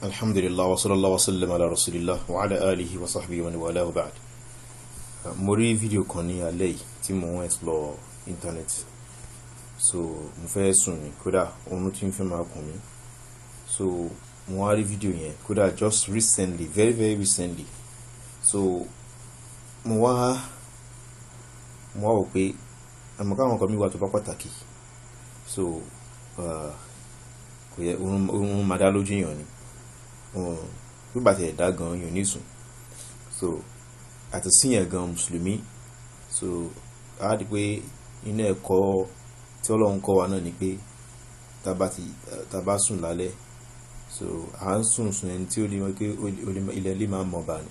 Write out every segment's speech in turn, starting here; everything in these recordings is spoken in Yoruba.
Alhamdulillah wa sallallahu wa sallam ala rasulillah wa ala alihi wa sahbihi wa wala wa ba'd. Mo rí fídíò kan ní alẹ́ yìí tí mo ń explore internet. So mo fẹ́ sùn ní kódà oorun tí ń fẹ́ máa kùn mí. So mo wá rí fídíò yẹn kódà just recently, very recently. So mo wá wò pé àmọ́ káwọn kan mi wà tó bá pàtàkì. So kò yẹ oorun máa dá lójú yàn ni. Nígbà tí ẹ̀dá gan yóò ní sùn. So àti síyàn gan mùsùlùmí. So a rí pé inú ẹ̀kọ́ tí Ọlọ́run kọ́ wa náà ni pé tá bá sùn lálẹ́, so à ń sùn ẹni tí ó lè mọ̀ pé ilẹ̀ lè máa mọ̀ bá ni.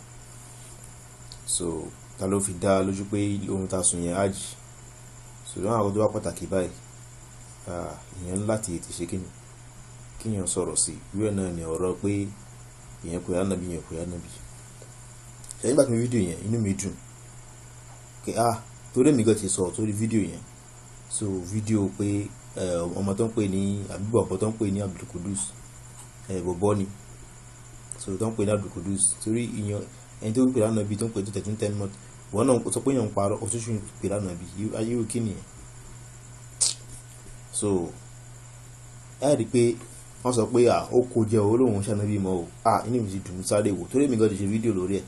So ta ló fi dá lójú pé ohun tá sùn yẹn á jì. So lọ́wọ́ àwọn tó bá pàtàkì báyìí, ìyẹn láti ètè ṣe kíyàn sọ̀rọ̀ sí ìwé náà ni ọ̀rọ̀ pé ìyẹn kò yá nàbí yẹn kò yá nàbí. Ṣé nígbà tí mo fídíò yẹn inú mi dùn pé torí mi gan ti sọ torí fídíò yẹn. So fídíò pé ọmọ tó ń pè ní àbíbọ̀ ọ̀pọ̀ tó ń pè ní Abdulkudus bọ̀bọ́ ni. So tó ń pè ní Abdulkudus torí ìyẹn ẹni tó ń pè lánàá bí tó ń pè tó tẹ̀tún 10 months wọ́n náà sọ pé èèyàn ń parọ́ òtútù ń pè lánàá bí ayé òkè nìyẹn. So ẹ rí i pé wọ́n sọ pé ó kó jẹ́ olóhùn ṣànàbí mọ́ o inú mi ti dùn sáré wò torí mi gan ti ṣe fídíò lórí ẹ̀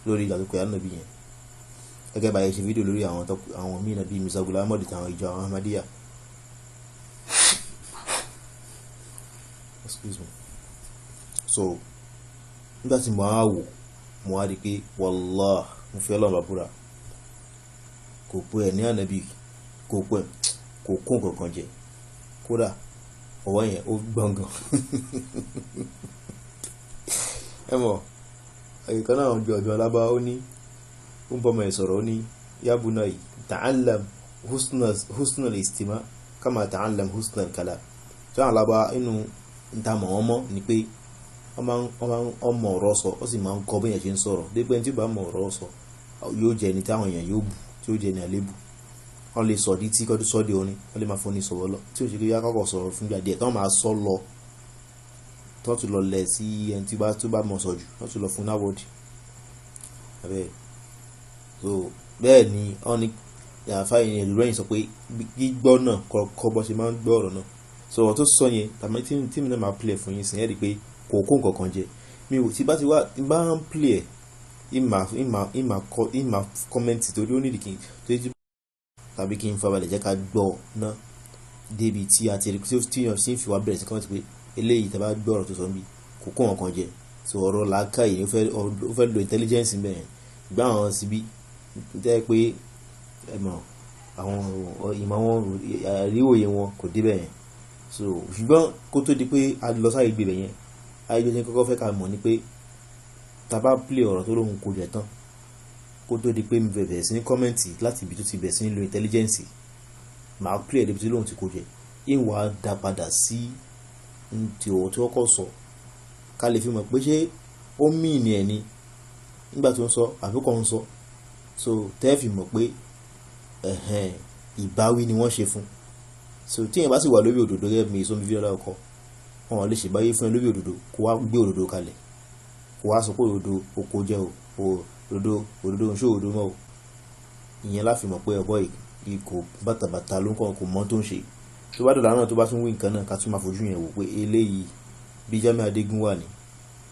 lórí ìgbà tó pè lánàá bí yẹn gẹ́gẹ́ bá yẹ ṣe fídíò lórí àwọn míì náà bíi Mirza Ghulam Ahmad àtàwọn ìjọ àwọn Ahmadiyya. Excuse me. So nígbà tí mo á wò mo á rí i pé wallah mo fi Ọlọ́run bàbúrà kò pé ẹ̀ ní ànábì kò kó nǹkan kan jẹ kódà ọwọ́ yẹn ó gbọ̀ngàn. Ẹ mọ̀ ẹ̀yìnkan náà ju ọjọ́ alábá ó ní ó ń bọ́mọ ẹ̀ sọ̀rọ̀ ó ní ya bunay ta'allam husnul istima kama ta'allam husnul kalam. tí àwọn alábá inú ìtàmọ̀ wọn mọ́ ni pé ọmọ ọ̀rọ̀ sọ ó sì máa ń kọ́ bẹ́yẹn ṣe ń sọ̀rọ̀ dípẹ́ tí ó bá mọ ọ̀rọ̀ sọ yóò jẹ́ ẹni táwọn èèyàn yóò bù tí ó jẹ́ ẹni àlébù. Wọ́n lè sọ di tí kọ́ sọ́ di orin wọ́n lè máa fún ní sọ̀rọ̀ lọ tí ó ṣe kí yá kọ́kọ́ sọ̀rọ̀ fún ìgbà díẹ̀ tí wọ́n máa sọ lọ tí wọ́n tún lọ lẹ̀ sí ẹni tí tó bá mọ̀ sọ jù wọ́n tún lọ fún náwọ́dì. So bẹ́ẹ̀ ni wọ́n ní àfáà yẹn ìlú rẹ̀yìn sọ pé gbígbọ́ náà kọ́ bọ́ ṣe máa ń gbọ́ ọ̀rọ̀ náà. So ọ̀rọ̀ tó sọ yẹn tàbí tí mi náà máa play fún yín sìn ẹ́ rí i pé kò kó nǹkan kan jẹ mi ò tí bá ti wá bá ń play ẹ̀ ìmà kọ́mẹ́ǹtì torí ó nídìí kí n tàbí kí n fabalẹ̀ jẹ́ ká gbọ́ ná débi tí a ti rí tí yàn sí fi wá bẹ̀rẹ̀ sí kọ́mẹ́ntì pé eléyìí tàbá gbọ́ ọ̀rọ̀ tó sọ bí kò kó nǹkan jẹ. So ọ̀rọ̀ làákà yìí ó fẹ́ lo intelligence bẹ́ẹ̀ gbá àwọn síbí tẹ́ pé ẹ̀mọ̀ àwọn ìmọ̀ wọn àríwòye wọn kò débẹ̀ yẹn. So ṣùgbọ́n kó tó di pé a lọ sáré gbé bẹ̀ yẹn ayélujára kọ́kọ́ fẹ́ ká mọ̀ ní pé tàbá play ọ̀rọ̀ tó lóhun kò jẹ tán kó tó di pé mi bẹ̀rẹ̀ sí ní kọ́mẹ́ǹtì láti ibi tó ti bẹ̀rẹ̀ sí ní lo intelligence màá play ẹ̀ débi tí lóhun ti kó jẹ ìwà dá padà sí ti ọ̀rọ̀ tí wọ́n kọ́ sọ ká lè fi mọ̀ pé ṣé ó mí ní ẹ̀ ni nígbà tó ń sọ àbíkọ́ ń sọ. So tẹ́ fi mọ̀ pé ìbáwí ni wọ́n ṣe fún. So tí èèyàn bá sì wà lórí òdòdó gẹ́gẹ́ bí ìsọmi fídíò láwùkọ́ wọn lè ṣèbáyé fún ẹ lórí òdòdó kó wá gbé òdòdó kalẹ̀ kó wá sọ pé òdòdó oko jẹ́ òdòdó ń ṣó òdòdó mọ́ o. ìyẹn láfi mọ̀ pé ọ̀bọ ìkó bàtàbàtà ló ń kọ́ kò mọ́ tó ń ṣe. tó bá dọ̀là náà tó bá tún wí nǹkan náà ká tún máa fojú yẹn wò pé eléyìí bí Jamiu Adégún wà ní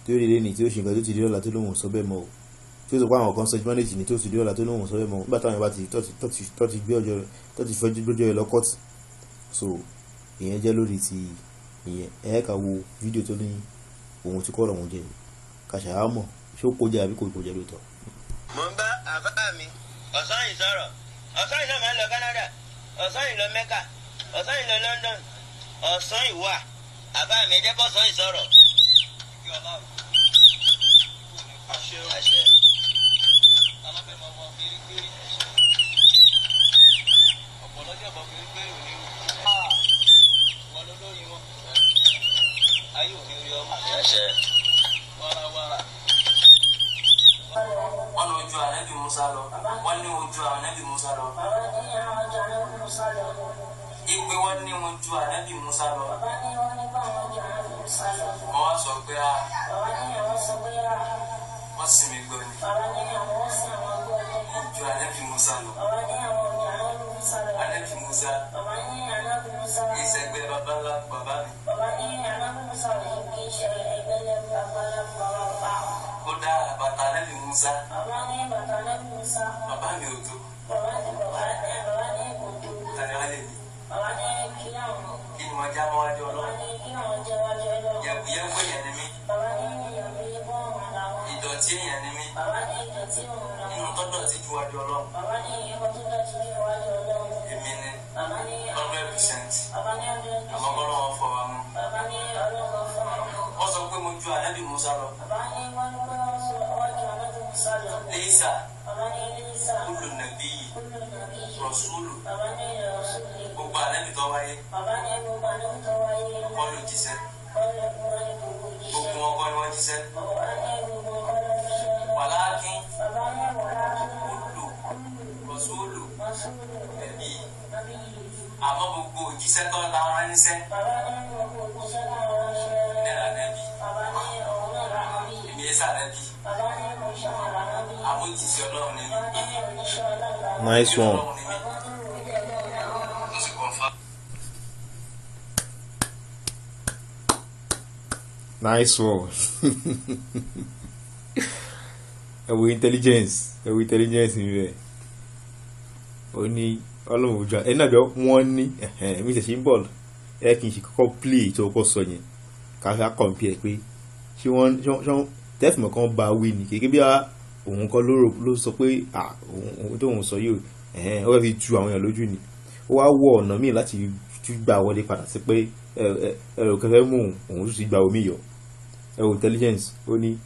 tí ó lè ní tí ó ṣe nǹkan tó ti di ọ̀la tó lóhùn sọ bẹ́ẹ̀ mọ́ o tí ó sọ pé àwọn kan sọ manage ní tó ti di ọ̀la tó lóhùn sọ bẹ́ẹ̀ mọ́ nígbà táwọn ìbá ti gbé ọjọ́ rẹ̀ tó ti fẹ́ gbójọ́ rẹ̀ lọ́kọ́tì. So ìyẹn jẹ́ lórí ti ìyẹn ká wo fídíò tó ní ohun tí kọ́ ọ̀rọ̀ wọn jẹ́ ká ṣàhámọ̀ ṣé ó kó jẹ́ àbí kò kó jẹ́ lóòótọ́. mo ń bá àbá mi ọ̀sán yìí sọ̀rọ̀ ọ̀sán yìí náà máa ń lọ Canada ọ̀sán yìí lọ Mecca ọ̀sán yìí lọ London ọ̀sán yìí wà àbá mi ẹjẹ́ bọ́ sọ́yìn sọ̀rọ̀. wọ́n ní ojú ànábì Musa lọ. Ìpè wọ́n ní ojú ànábì Musa lọ. Wọ́n wá sọ pé bàbá ní àwọn sọ pé wọ́n sì mí gbọ́ ni. bàbá ní àwọn wọ́n sì àwọn gbọ́ ni. Ju Ànábì Musa lọ. bàbá ní àwọn ọjà Ànábì Musa lọ. Ànábì Musa. bàbá ní Ànábì Musa. Ìṣẹ̀gbẹ́ bàbá ńlá bàbá mi. bàbá ní Ànábì Musa rẹ̀ kì í ṣe ẹgbẹ́ lẹ́nu bàbá bàbá. Ó dá bàtà Ànábì Musa. bàbá ní bàtà Ànábì Musa. Bàbá mi ò tó. bàbá ní kò tó. Tàbí wá lè ní. bàbá ní kí àwọn. Kí ni mo já mọ́ wájú bàbá Ọlọ́run? ní kí àwọn jẹ́ wájú Ọlọ́run. Yẹ̀bùyẹ̀bù èèyàn ni mí. bàbá ní ìyàwó bọ́ọ̀mù làwọn. Ìdọ̀tí èèyàn ni mí. bàbá ní ìdọ̀tí òun làwọn. Inú tọ́dọ̀ ti ju wájú Ọlọ́run. bàbá ní ìyẹ̀wò tó dọ̀tí ju wájú Ọlọ́run. Èmi ni bàbá ní 100%. bàbá ní ọdún. Àmọ́ Ọlọ́run fọ wa mú. bàbá ní ọlọ́kọ̀ fún àwọn. Wọ́n sọ pé mo ju Ànábì Musa lọ. bàbá ní wọ́n ní pé wọ́n sọ ọjọ́ Ànábì Musa lọ. Léísà bàbá ní Lísà. kúlù nàbí kúlù nàbí. rọ̀ṣúlù. bàbá ní Rọ̀ṣúlù. Gbogbo Ànábì tó wáyé bàbá ní gbogbo Ànábì tó wáyé. kọ́ ló jíṣẹ́. kọ́lẹ̀ kúrò ní gbogbo Gbogbo jíṣẹ́. wọn kọ́ ni wọ́n jíṣẹ́. bàbá ní gbogbo kọ́lẹ̀ jíṣẹ́. Wàlákín bàbá ní wàhálà kúlù rọ̀ṣúlù Rọ̀ṣúlù nàbí. nàbí. Àmọ́ gbogbo òjíṣẹ́ tó ta wọn níṣẹ́ bàbá ní gbogbo jíṣẹ́ náà wọ́n ṣe. ní Ànábì. bàbá ní òun náà rà nàbí. Èmi yẹn sànábì. bàbá ní kò ṣe àrà nàbí. Àmọ́ òjíṣẹ́ Ọlọ́run ni mí. bàbá ní oníṣẹ́ Ọlọ́run. Nice one. Ọlọ́run ni mí. bàbá ní oníṣẹ́ Ọlọ́run. Tó sì confirm. Nice one. ẹ wo intelligence níbẹ̀. Ó ní Ọlọ́run ojú ẹ náà jọ wọ́n ní mi ṣẹ̀ṣẹ̀ ń bọ̀ ẹ kì í ṣe kọ́kọ́ play tó kọ́ sọ yẹn ká fẹ́ compare pé ṣé wọ́n tẹ́fìmọ̀ kan bá wí ni kékeré bí òun kọ́ ló sọ pé òun tó òun sọ yìí ó fẹ́ fi tu àwọn èèyàn lójú ni ó wá wọ ọ̀nà míì láti gbà wọlé padà sí pé ẹ̀rọ kẹfẹ́ mú òun sì gba omi yọ ẹ wo intelligence ó ní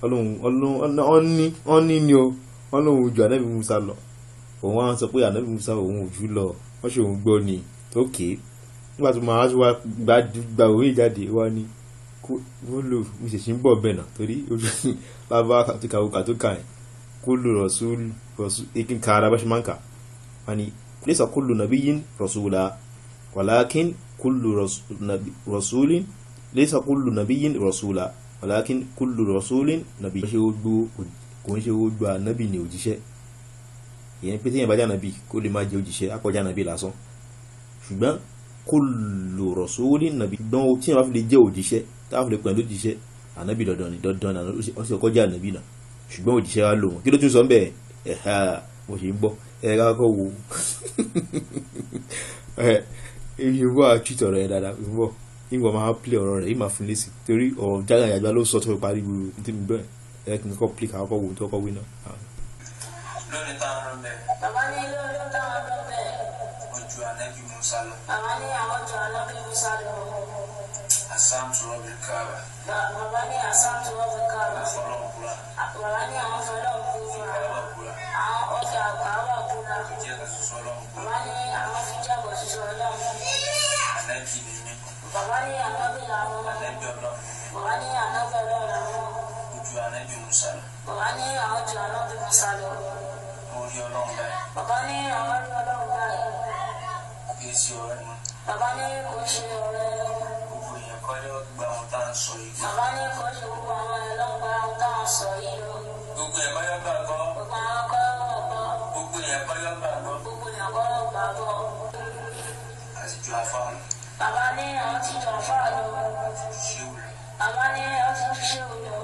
Ọlọ́run ní ni o Ọlọ́run ojú Ànábì Musa lọ òun wá sọ pé Ànábì Musa òun ò jù lọ wọ́n ṣe òun gbọ́ ni tókè nígbà tó máa wá gba òwe ìjáde wá ní kó lò mo ṣèṣì ń bọ̀ bẹ́ẹ̀ náà torí ojú lábá àti kàwùkà tó kà ẹ̀ kó lò rọ̀ṣúlù ekin ká ara bá ṣe máa ń kà wá ní laysa kullu nabiyyin rasula walakin kullu rasulin laysa kullu nabiyyin rasula walakin kullu rasulin nabi. Kò ń ṣe gbogbo ànábì ní òjíṣẹ́ ìyẹn pé téèyàn bá jẹ́ ànábì kó lè má jẹ́ òjíṣẹ́ akọjá ànábì lásán ṣùgbọ́n kullu rasulin nabi ṣùgbọ́n tí wọ́n fi lè jẹ́ òjíṣẹ́ táwọn fi lè pẹ̀lú òjíṣẹ́ ànábì dandan ni ó sì kọjá ànábì náà ṣùgbọ́n òjíṣẹ́ wa lò wọ́n kí ló tún sọ bẹ́ẹ̀ mo ṣe ń gbọ́ kákọ́ wo ìwọ àtúntò ọ̀rọ̀ yẹn dáadáa ìwọ ìwọ máa play ọ̀rọ̀ rẹ̀ yìí máa fún lésì torí ọ̀rọ̀ jágà yàgbá ló sọ tó fi parí gbogbo tí mi bẹ́ẹ̀ kí n kọ́ play kákọ́ wo tó kọ́ wí náà. Lónìí táwọn lọ bẹ̀. bàbá ní lórí táwọn lọ bẹ̀. Mo ju Ànábì Musa lọ. bàbá ní àwọn jọ Ànábì Musa lọ. Àsáǹtù rọ̀bì káàbà. bàbá ní àsáǹtù rọ̀bì káàbà. Fọlọ́ọ̀kúra. bàbá ní àwọn fọlọ́ọ̀kúra. Fọlọ́ọ̀kúra. àwọn ọjà àgbà kúra. Jẹ́ kàṣíṣọ́ Ọlọ́run. bàbá ní àwọn fi jábọ̀ ṣiṣẹ́ Ọlọ́run. Ànábì ni mí. bàbá ní Ànábì làwọn. Ànábì Ọlọ́run ni mí. bàbá ní Ànábì Ọlọ́run làwọn. Mo ju Ànábì Musa lọ. bàbá ní àwọn jọ Ànábì Musa lọ. Mo rí Ọlọ́run báyìí. bàbá ní àwọn rí Ọlọ́run báyìí. Kì í ṣe ọ̀rẹ́ mọ́. bàbá ní kò ṣe ọ̀rẹ́. Gbogbo èèyàn kọ́ ló gba ohun tá à ń sọ yìí. bàbá ní kò ṣe gbogbo àwọn ẹlọ́gbà táwọn sọ yìí lọ. Gbogbo èèyàn kọ́ ló gbàgbọ́. gbogbo àwọn kọ́ ọ̀gbọ́. Gbogbo èèyàn kọ́ ló gbàgbọ́. gbogbo èèyàn kọ́ ọ̀gbàgbọ́. Àtijọ́ afárá. bàbá ní àwọn ti jọ fáà lọ. Ṣé wù rẹ̀? bàbá ní àwọn ti ṣe òyò.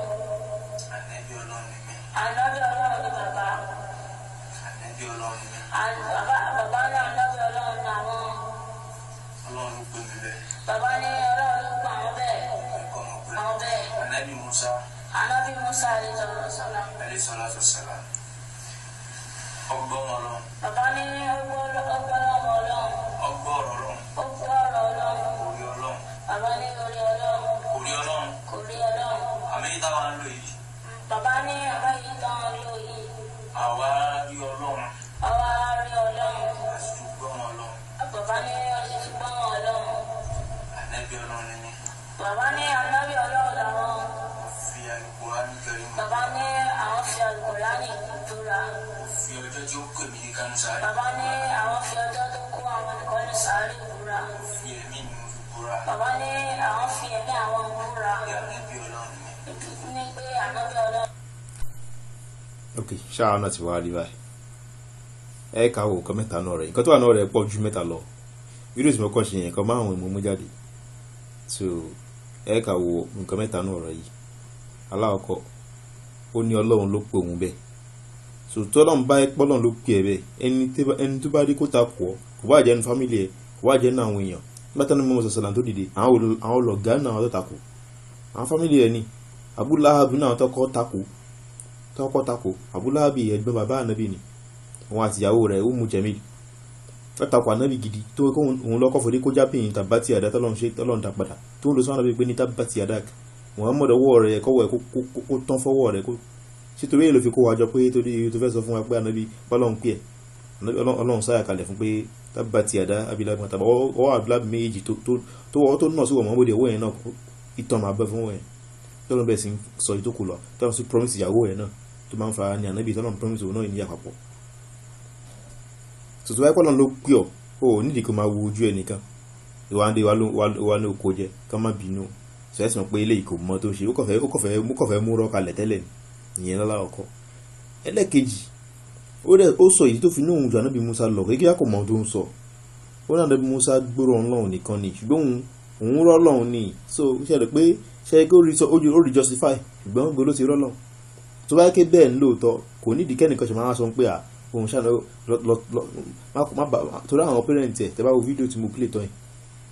Ànábì Ọlọ́run ni mí. Ànábì Ọlọ́run ni bàbá. Ànábì Ọlọ́run ni mí. bàbá ní Ànábì Ọlọ́run ni àwọn. Ọlọ́run ló pè mí bẹ́ẹ̀. bàbá ní Ọlọ́run ló pa àwọn bẹ́ẹ̀. Ẹ̀kọ́ mọ̀ pé àwọn bẹ́ẹ̀. Ànábì Musa Ànábì Musa alayhi salatu alayhi salam ọgbọ́n Ọlọ́run. bàbá ní ọgbọ́n ọmọ Ọlọ́run. Ọgbọ́n ọ̀rọ̀ Ọlọ́run. ọgbọ́n ọ̀rọ̀ Ọlọ́run. Orí Ọlọ́run. bàbá ní orí Ọlọ́run. Orí Ọlọ́run. kò rí Ọlọ́run. Àmì yìí táwa ń lò yìí. bàbá ní àbá yìí tán lò yìí. Àwa rí Ọlọ́run. àwa rí Ọlọ́run. Àti tó gbọ́n Ọlọ́run. bàbá ní ọjọ́ ti gbọ́n Ọlọ́run. Ànábì Ọlọ́run ni mí. bàbá ní Ànábì Ọlọ́run làwọn. Mo fi Al-Qur'ani Karim. bàbá ní àwọn fi Al-Qur'ani búra. Mo fi ọjọ́ tí ó pè mí ní kánú sáré. bàbá ní àwọn fi ọjọ́ tó kó àwọn nìkan ní sàárè búra. Mo fi ẹ̀mí mi mo fi búra. bàbá ní àwọn fi ẹ̀mí àwọn búra. Bí Ànábì Ọlọ́run. ok ṣáà náà ti wá rí báyìí ẹ ká wo nǹkan mẹ́ta náà rẹ̀ nǹkan tó wà náà rẹ̀ pọ̀ ju mẹ́ta lọ fídíò tí mo kọ́ ṣe yẹn nǹkan márùn-ún mo mú jáde so ẹ ká wo nǹkan mẹ́ta náà rẹ̀ yìí aláwọ̀kọ́ ó ní ọlọ́run ló pè òun bẹ́ẹ̀ so tọ́lọ́run bá ẹ pọ́lọ́run ló pè ẹ bẹ́ẹ̀ ẹni tó bá rí kó ta kọ́ kò bá jẹ́ ní fámìlì ẹ kò bá jẹ́ ní àwọn èèyàn látàrí mọ́ sọ̀sọ̀là tó dìde àwọn ọlọ́gá náà tó takò àwọn fámìlì ẹ ní Abu Lahab náà tọ́kọ́ takò Abu Lahab ẹgbẹ́ bàbá ànábì ni òun àti ìyàwó rẹ̀ Ummu Jamil takò ànábì gidi tó òun lọ́kọ́ fòdé kó jápìn tàbátì àdá tọ́lọ́run dá padà tó ń lo sọ́nà pé ní tàbátì àdá Muhammad ọwọ́ rẹ̀ kọ́wọ́ ẹ̀ kó tán fọwọ́ rẹ̀ kó sítorí èlò fi kó wájọ pé torí tó fẹ́ sọ fún wa pé ànábì bọ́lọ́run pé ẹ̀ ọlọ́run sáyà kalẹ̀ fún pé tàbátì àdá abilágbọ̀n tàbí ọwọ́ abilágbọ̀n méjì tó náà sí wọ̀ Muhammad ọwọ́ yẹn náà ìtàn máa bẹ́ fún wọn yẹn tọ́lọ́run bẹ̀ sí sọ ìtókù lọ tọ́lọ́run sí promise ìyàwó ẹ̀ náà tó máa ń fa ní ànábì tọ́lọ́run promise òun náà ní àpapọ̀ tòtò wáyé pọ́lọ́run ló pè ọ́ ó nídìí kó máa wo ojú ẹ̀ nìkan ìwádìí wa ló kó jẹ ká má bínú sẹ́sìn mọ̀ pé eléyìí kò mọ tó ṣe ó kọ̀fẹ́ mú rọ́ kalẹ̀ tẹ́lẹ̀ ìyẹn lọ́la ọkọ̀ ẹlẹ́kejì ó sọ ìdí tó fi ní òun jù ànábì Musa lọ kékeré kò mọ tó ń sọ ó náà ànábì Musa gbóró Ọlọ́run nìkan ni ṣùgbọ́n òun rọ́ Ọlọ́run ni so ṣẹlẹ̀ pé ṣe kó rí justify ṣùgbọ́n gbogbo ló ti rọ́ Ọlọ́run tó bá ké bẹ́ẹ̀ ń lóòótọ́ kò nídìí kẹ́nìkan ṣe máa sọ pé òun ṣàlọ́ torí àwọn pẹ́rẹ́ǹtì ẹ̀ tẹ́ bá wo fídíò tí mo play tán yìí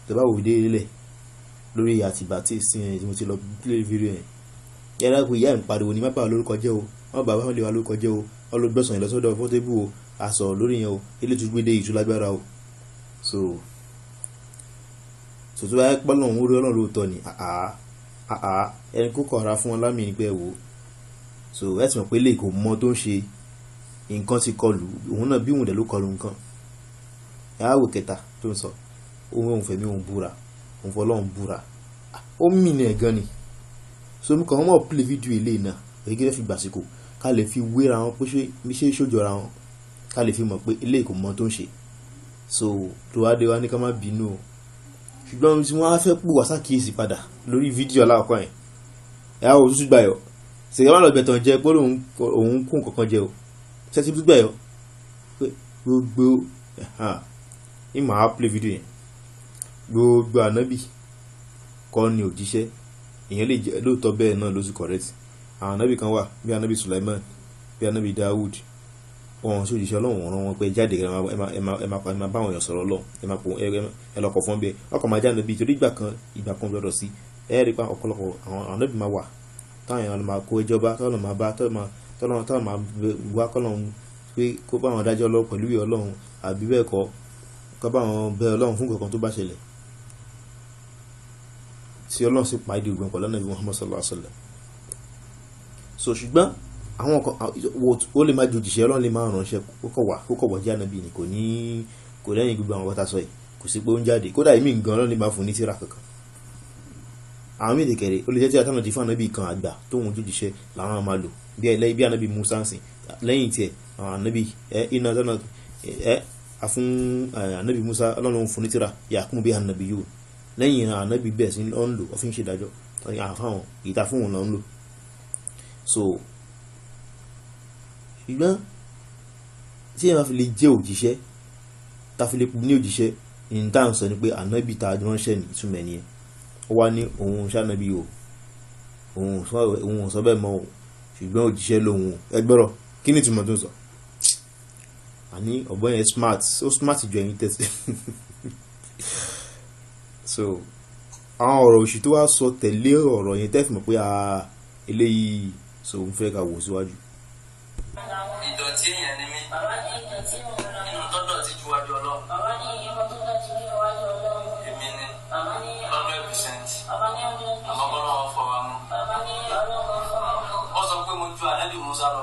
tẹ́ bá wo dé ilẹ̀ lórí àtìgbà tí ìsìn ẹ̀ tí mo ti lọ play fídíò yẹn yàrá pé ìyá ẹ̀ ń pariwo ní má bàa lórúkọ jẹ́ o má bàa bá lè wa lórúkọ jẹ́ o ọlọ́gbọ́sàn ìlọsọ́dọ̀ fọ́tébù o àsọ̀ lórí yẹn o ilé tó gbédé ìtúlágbára o so tó bá pọ́ lọ́hún orí Ọlọ́run lóòótọ́ ni ẹni kó kọ̀ọ̀ra fún wọn lámì ní pé wò so ẹ ti mọ̀ pé lè kò mọ tó ń ṣe nǹkan ti kọlù òun náà bí òun dẹ̀ ló kọlù nǹkan ẹ̀háwò kẹta tó ń sọ òun fẹ̀mí òun búra òun fọlọ́run búra ó mìnà ẹ̀ gan ni so mi kàn wọ́n mọ̀ play fídíò ilé náà èyí kí lè fi gbàsíkò ká lè fi wéra wọn pé ṣé ìṣòjọra wọn ká lè fi mọ̀ pé ilé kò mọ tó ń ṣe so tó wá dé wá ní ká má bínú o ṣùgbọ́n tí wọ́n á fẹ́ pò wá sákìyèsí padà lórí fídíò aláwọ̀kọ́ yẹn ẹ̀háwò tútù gbàyọ̀ ṣèkẹ́ má lọ bẹ̀tàn jẹ pé òun kún kankan jẹ o ṣẹ́tí tútù gbàyọ̀ pé gbogbo ìmọ̀ á play fídíò yẹn gbogbo ànábì kọ́ ni òjíṣẹ́ èèyàn lè jẹ́ lóòótọ́ bẹ́ẹ̀ náà ló sì correct àwọn ànábì kan wà bí ànábì Sulaiman bí ànábì Dawud wọn sì òjíṣẹ́ Ọlọ́run rán wọn pé jáde ẹ máa bá àwọn èèyàn sọ̀rọ̀ lọ ẹ lọ kọ̀ fún bẹ́ẹ̀ ọkọ̀ máa jáde níbi torí ìgbà kan gbọdọ̀ sí ẹ rí pa ọ̀pọ̀lọpọ̀ àwọn ànábì máa wà táwọn èèyàn máa kó ìjọba tọ́lọ̀ máa bá tọ́lọ̀ máa wá kọ́lọ̀ pé kó bá wọn dájọ́ lọ pẹ̀lú ìwé Ọlọ́run àbí bẹ́ẹ̀ kọ́ kó bá wọn bẹ Ọlọ́run fún kankan tó bá ṣẹlẹ̀ tí Ọlọ́run sì pa ìdí ògbọ́n pẹ̀lú Ànábì Muhammad sallallahu alaihi wasallam so ṣùgbọ́n àwọn kan ó lè má jòjìṣẹ́ Ọlọ́run lè má ránṣẹ́ kókọ̀ wọ̀ jẹ́ ànábì ni kò lẹ́yìn gbogbo àwọn kọ́ta sọ yìí kò sí pé ó ń jáde kódà èmi gan Ọlọ́run lè má fún ní tírà kankan àwọn mí ìdíkẹ̀rẹ̀ ó lè jẹ́ tí àtàwọn ti fún ànábì kan àgbà tóun jòjìṣẹ́ làwọn máa lò bí ànábì Musa ń sìn lẹ́yìn tiẹ̀ àwọn ànábì iná tọ́nà àfún ànábì Musa Ọlọ́run fún ní tírà yàkúmù bí ànábì yóò lẹ́yìn ànábì bẹ́ẹ̀ sí ọ́n lò ọ́fíń ṣe ìdájọ́ àfáwọn ìta fún òun náà ń lò so ṣùgbọ́n tí ẹ máa fi lè jẹ́ òjíṣẹ́ ta fi lè pè ní òjíṣẹ́ ní tá à ń sọ ni pé ànábì ta ránṣẹ́ ní ìtumọ̀ ẹni ẹ ó wá ní òun ṣànábì o òun sọ bẹ́ẹ̀ mọ́ o ṣùgbọ́n òjíṣẹ́ lòun ẹgbẹ́rọ̀ kí ni ìtumọ̀ tó ń sọ àní ọ̀bọ̀n yẹn smart ju ẹ̀yin tẹ̀sí so àwọn ọ̀rọ̀ òṣì tó wá sọ tẹ̀lé ọ̀rọ̀ yẹn tẹ́fì mọ̀ pé eléyìí so ń fẹ́ ká wò síwájú. ìdọ̀tí èèyàn ni mí inú tó dọ̀tí ju wájú Ọlọ́run èmi ni 100% àmọ́ bọ́lá wọn fọwọ́ mú wọ́n sọ pé mo ju ànábì Musa lọ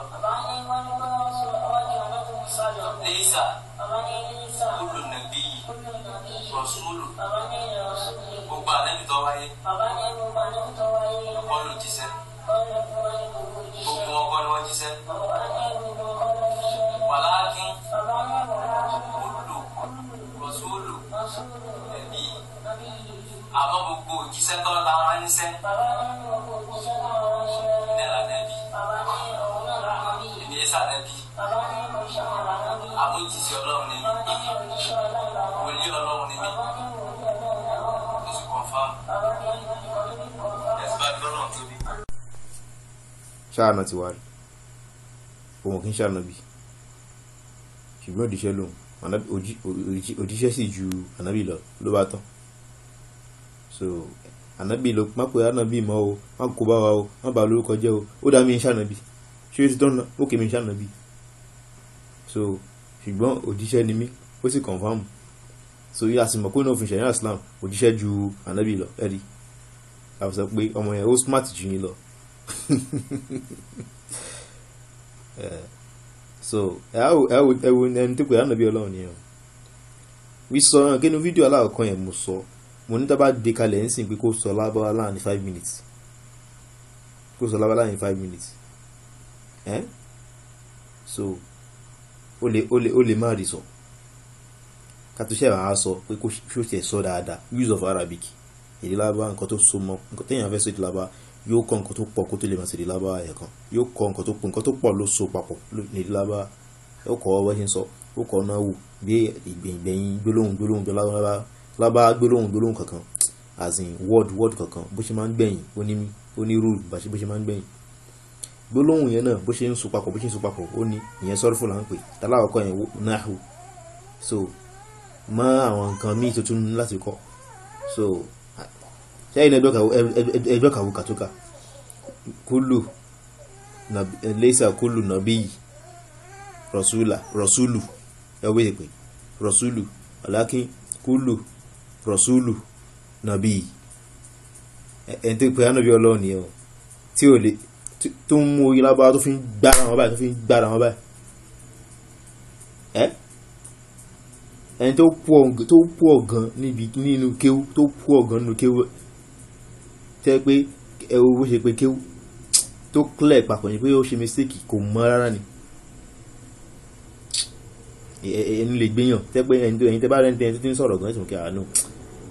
Isa kullu nabiyyi rasulu gbogbo ànábì tó wáyé wọ́n ló jíṣẹ́ gbogbo wọn kọ́ ni wọ́n jíṣẹ́ walakin kullu rasulu nabi àmọ́ gbogbo òjíṣẹ́ tó táwọn ránṣẹ́ nílà nẹ́bí èmi sànẹ́bí bàbá ní mo ṣe àwọn ànábì àmójìsí ọlọ́run ni bàbá ní òjíṣẹ́ ọlọ́run làwọn wòlíì ọlọ́run ni bàbá ní wòlíì ọlọ́run làwọn ó sì kọ̀ǹfà bàbá ní ọdún kọ̀ọ̀kan. ẹ̀sìn bá gbọ́dọ̀ tóbi. ṣáànà ti wá rí òun kì í ṣànàbí ṣùgbọ́n òjíṣẹ́ lòun òjíṣẹ́ sì ju ànábì lọ ló bá tán. So ànábì ló má pé ànábì mọ́ o, má kó bá wa o, má bà lórúkọ jẹ́ o, ó dá mi ń ṣànàbí ṣé ó ti tán náà ó kè mí ń ṣànàbí. So ṣùgbọ́n òjíṣẹ́ ni mí ó sì confam. So yíyá sì mọ̀ pé náà òfin ṣẹ̀yìn Islam òjíṣẹ́ ju ànábì lọ ẹ̀rí láti sọ pé ọmọ yẹn ó smart jù yín lọ. So ẹwọ ẹni tó pé ànábì Ọlọ́run nìyẹn. Wí sọ kí ni fídíò aláwọ̀kan yẹn mo sọ mo ní tábà dé kalẹ̀ ń sìn pé kó sọ lábáwá láàrin 5 minutes kó sọ lábáwá láàrin 5 minutes so ó lè má rí sọ kàtúnṣe àwọn á sọ pé kó ṣe sọ dáadáa use of Arabic èdè lábáwá nǹkan tó so mọ́ nǹkan téèyàn fẹ́ sọ èdè lábáwá yóò kọ́ nǹkan tó pọ̀ kó tó lè máa ṣe èdè lábáwá yẹn kan yóò kọ́ nǹkan tó pọ̀ ló so papọ̀ ní èdè lábáwá yóò kọ́ ọ bó ṣe ń sọ ó kọ́ náà wù bí ìgbẹ̀yìn gbólóhùn lábá gbólóhùn kankan as in word kankan bó ṣe máa ń gbẹ̀yìn ó ní rule bó ṣe máa ń gbẹ̀yìn gbólóhùn yẹn náà bó ṣe ń so papọ̀ ó ní ìyẹn sọ́rọ́fù là ń pè tàláwọ̀kọ́ yẹn náhù. So mọ́ àwọn nǹkan míì tó tún láti kọ́. So ṣẹ́yìn ẹgbẹ́ kàwé kàtókà kúlù laysa kúlù nàbí rọ̀súlù ẹwé ìpè rọ̀súlù alákin kúlù rọ̀súlù nàbí ẹni tó pè ànábì Ọlọ́run nìyẹn tí ò lè tó ń mú orí lábára tó fi ń gbára wọn báyìí ẹni tó pọ̀ gan nínú kéwú tó pọ̀ gan nínú kéwú tẹ́ pé ẹwọ bó ṣe pé kéwú tó clear papọ̀ ní pé ó ṣe mistake kò mọ́ rárá ni ẹni lè gbéyàn tẹ́ pé ẹni tẹ́ bá rẹ̀ ẹni tó ti ń sọ̀rọ̀ gan ẹ̀sùn kí àánú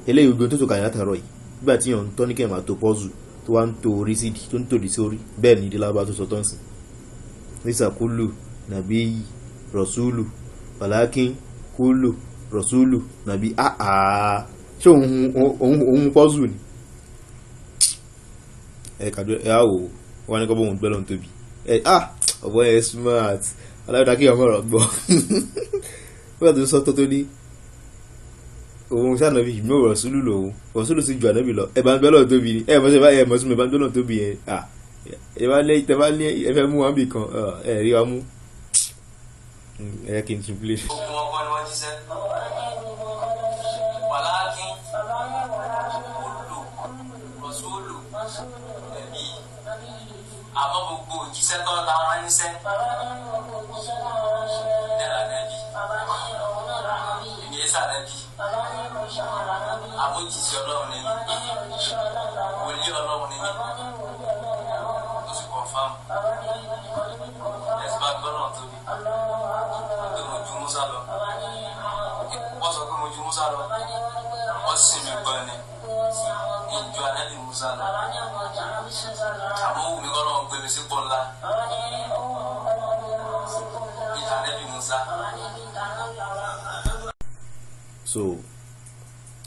eléyìí ogun tó tó kàyà tààrọ̀ yìí nígbà tí yàn ń tọ́ ní kẹ́ máa tó pọ́ọ̀zù tó wá ń to orí sídìí tó ń tòdì sí orí bẹ́ẹ̀ ni ìdílábà tó sọ tọ́ǹsì nísà kúlù nàbí rọ̀súlù wàlákín kúlù rọ̀súlù nàbí àà ṣé òun pọ́ọ̀zù ni kàdó àwò wọn ní kọ́ bóun gbẹ́ lọ́n tóbi ọ̀bọ̀n ẹ̀ smart aláwọ̀dá kí ọmọ ọ̀rọ̀ gbọ́ wọ́n tó sọ tó ní òun sànàbí ìgbìmọ̀ rọ̀súlù lòun rọ̀súlù sì ju ànábì lọ ẹ̀bá ń gbẹ́ lọ́n tóbi ni ẹ̀ mọ́sí ẹ̀bá ń gbẹ́ lọ́n tóbi yẹn ẹ̀bá ní ẹ̀fẹ́ mú wọn bì kan rí wa mú kí n tún play. ogun ọkọ ni wọ́n jíṣẹ́ wàlákin kúlù rọ̀súlù ẹ̀bí àmọ́ gbogbo òjíṣẹ́ tó ta wọn níṣẹ́ náírà nẹ́bí ìní ẹ̀sà nẹ́bí àmójìsí Ọlọ́run ni mí wòlíì Ọlọ́run ni mí ó sì confirm ẹ̀sìn bá gbọ́dọ̀ tóbi pé mo ju Musa lọ wọ́n sọ pé mo ju Musa lọ wọ́n sì mí gbọ́ ni ìjọ Ànábì Musa lọ àmọ́ wù mí kọ́lọ́ gbé mi sípò ńlá ìjọ Ànábì Musa. So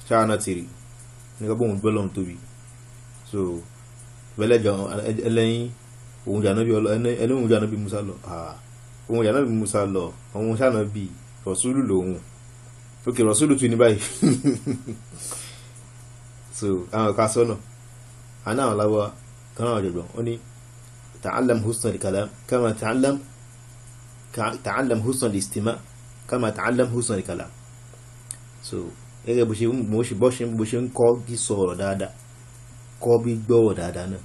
ṣáà náà ti rí nígbà bóun gbọ́ lọ́n tóbi. So bẹ́lẹ́jọ ẹlẹ́yìn òun jànábì Musa lọ òun jànábì Musa lọ òun ṣànábì rọ̀súlù lòun ókè rọ̀súlù tún ní báyìí. So àwọn ká sọ́nà àná àwọn lábọ́ kan náà jẹ̀gbọ́n ó ní ta'allam husna al-kalam kama ta'allam husna al-istima' kama ta'allam husna al-kalam. So gẹ́gẹ́ bó ṣe ń kọ́ bí sọ̀rọ̀ dáadáa kọ́ bí gbọ́rọ̀ dáadáa náà.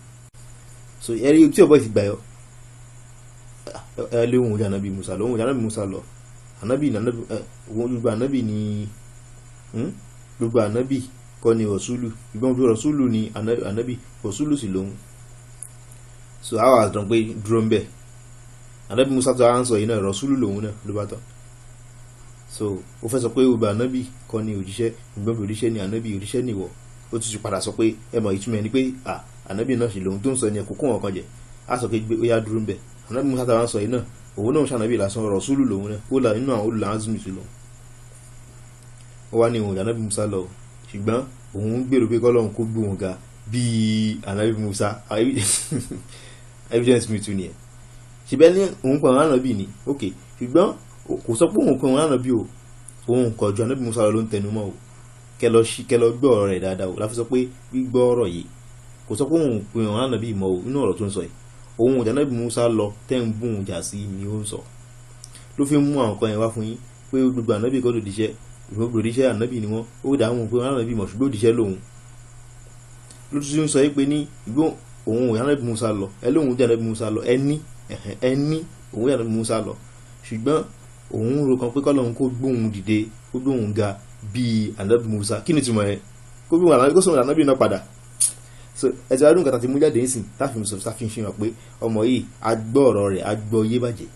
So ẹ̀rí tí ọ̀bọ̀ ti gbà yọ ẹlẹ́ òun jànábì Musa lọ òun jànábì Musa lọ gbogbo ànábì kọ́ ni rọ̀súlù ìgbọ́n rọ̀súlù ni ànábì rọ̀súlù sì lòun. So àwọn àtàn pé dúró ń bẹ̀ ànábì Musa tó à ń sọ yìí náà rọ̀súlù lòun náà ló bá tán. So ó fẹ́ sọ pé gbogbo ànábì kọ́ ni òjíṣẹ́ ìgbọ́n òjíṣẹ́ ni ànábì òjíṣẹ́ ni ìwọ ó ti padà sọ pé ẹmọ ìtumọ̀ ni pé ànábì náà sì lòun tó ń sọ ní ẹ̀kọ́ kún ọ̀kan jẹ á sọ pé ó yá dúró ń bẹ̀ ànábì Musa tó à ń sọ yìí náà òun náà ṣànàbí lásán rọ̀súlù lòun náà ó là nínú àwọn olùlà azumi sí lòun. ó wá ní òun ànábì Musa lọ ṣùgbọ́n òun gbèrò pé kọ́lọ́run kó gbé òun ga bíi ànábì Musa evidence mi tún nìyẹn. ṣùgbọ́n ní òun pọ̀ ànábì ni ok ṣùgbọ́n kò sọ pé òun pọ̀ ànábì o òun kọjú ànábì Musa lọ ló ń tẹnu mọ́ o kẹlọ gbọ́ ọ̀rọ̀ rẹ̀ dáadáa o láfi sọ pé gbígbọ́ ọ̀rọ̀ yìí kò sọ pé òun pè wọn ànábì mọ́ o inú ọ̀rọ̀ tó ń sọ yìí òun ìjà ànábì Musa lọ tẹ́ ń bùn jà sí ni ó ń sọ ló fi ń mú àwọn kan yẹn wá fún yín pé gbogbo ànábì kọ́ lòdìṣẹ́ gbogbo òdìṣẹ́ ànábì ni wọ́n ó dà àwọn pé wọn ànábì mọ̀ ṣùgbọ́n òdìṣẹ́ lòun ló tún ń sọ yìí pé ní ìgbó òun ìjà ànábì Musa lọ ẹ lóun ìjà ànábì Musa lọ ẹni òun ìjà ànábì Musa lọ ṣùgbọ́n òun ro kan pé kọ́lọ́run kó gbóhùn dìde kó gbóhùn ga bíi ànábì Musa kí ni túmọ̀ ẹ kó gbóhùn ànábì kó sọ̀rọ̀ ànábì náà padà. So ẹ̀sẹ̀ adúgbò kàtà ti mú jáde ń sìn táàfin sọ táàfin fi hàn pé ọmọ yìí agbọ́ ọ̀rọ̀ rẹ̀ agbọ́ yé bàjẹ́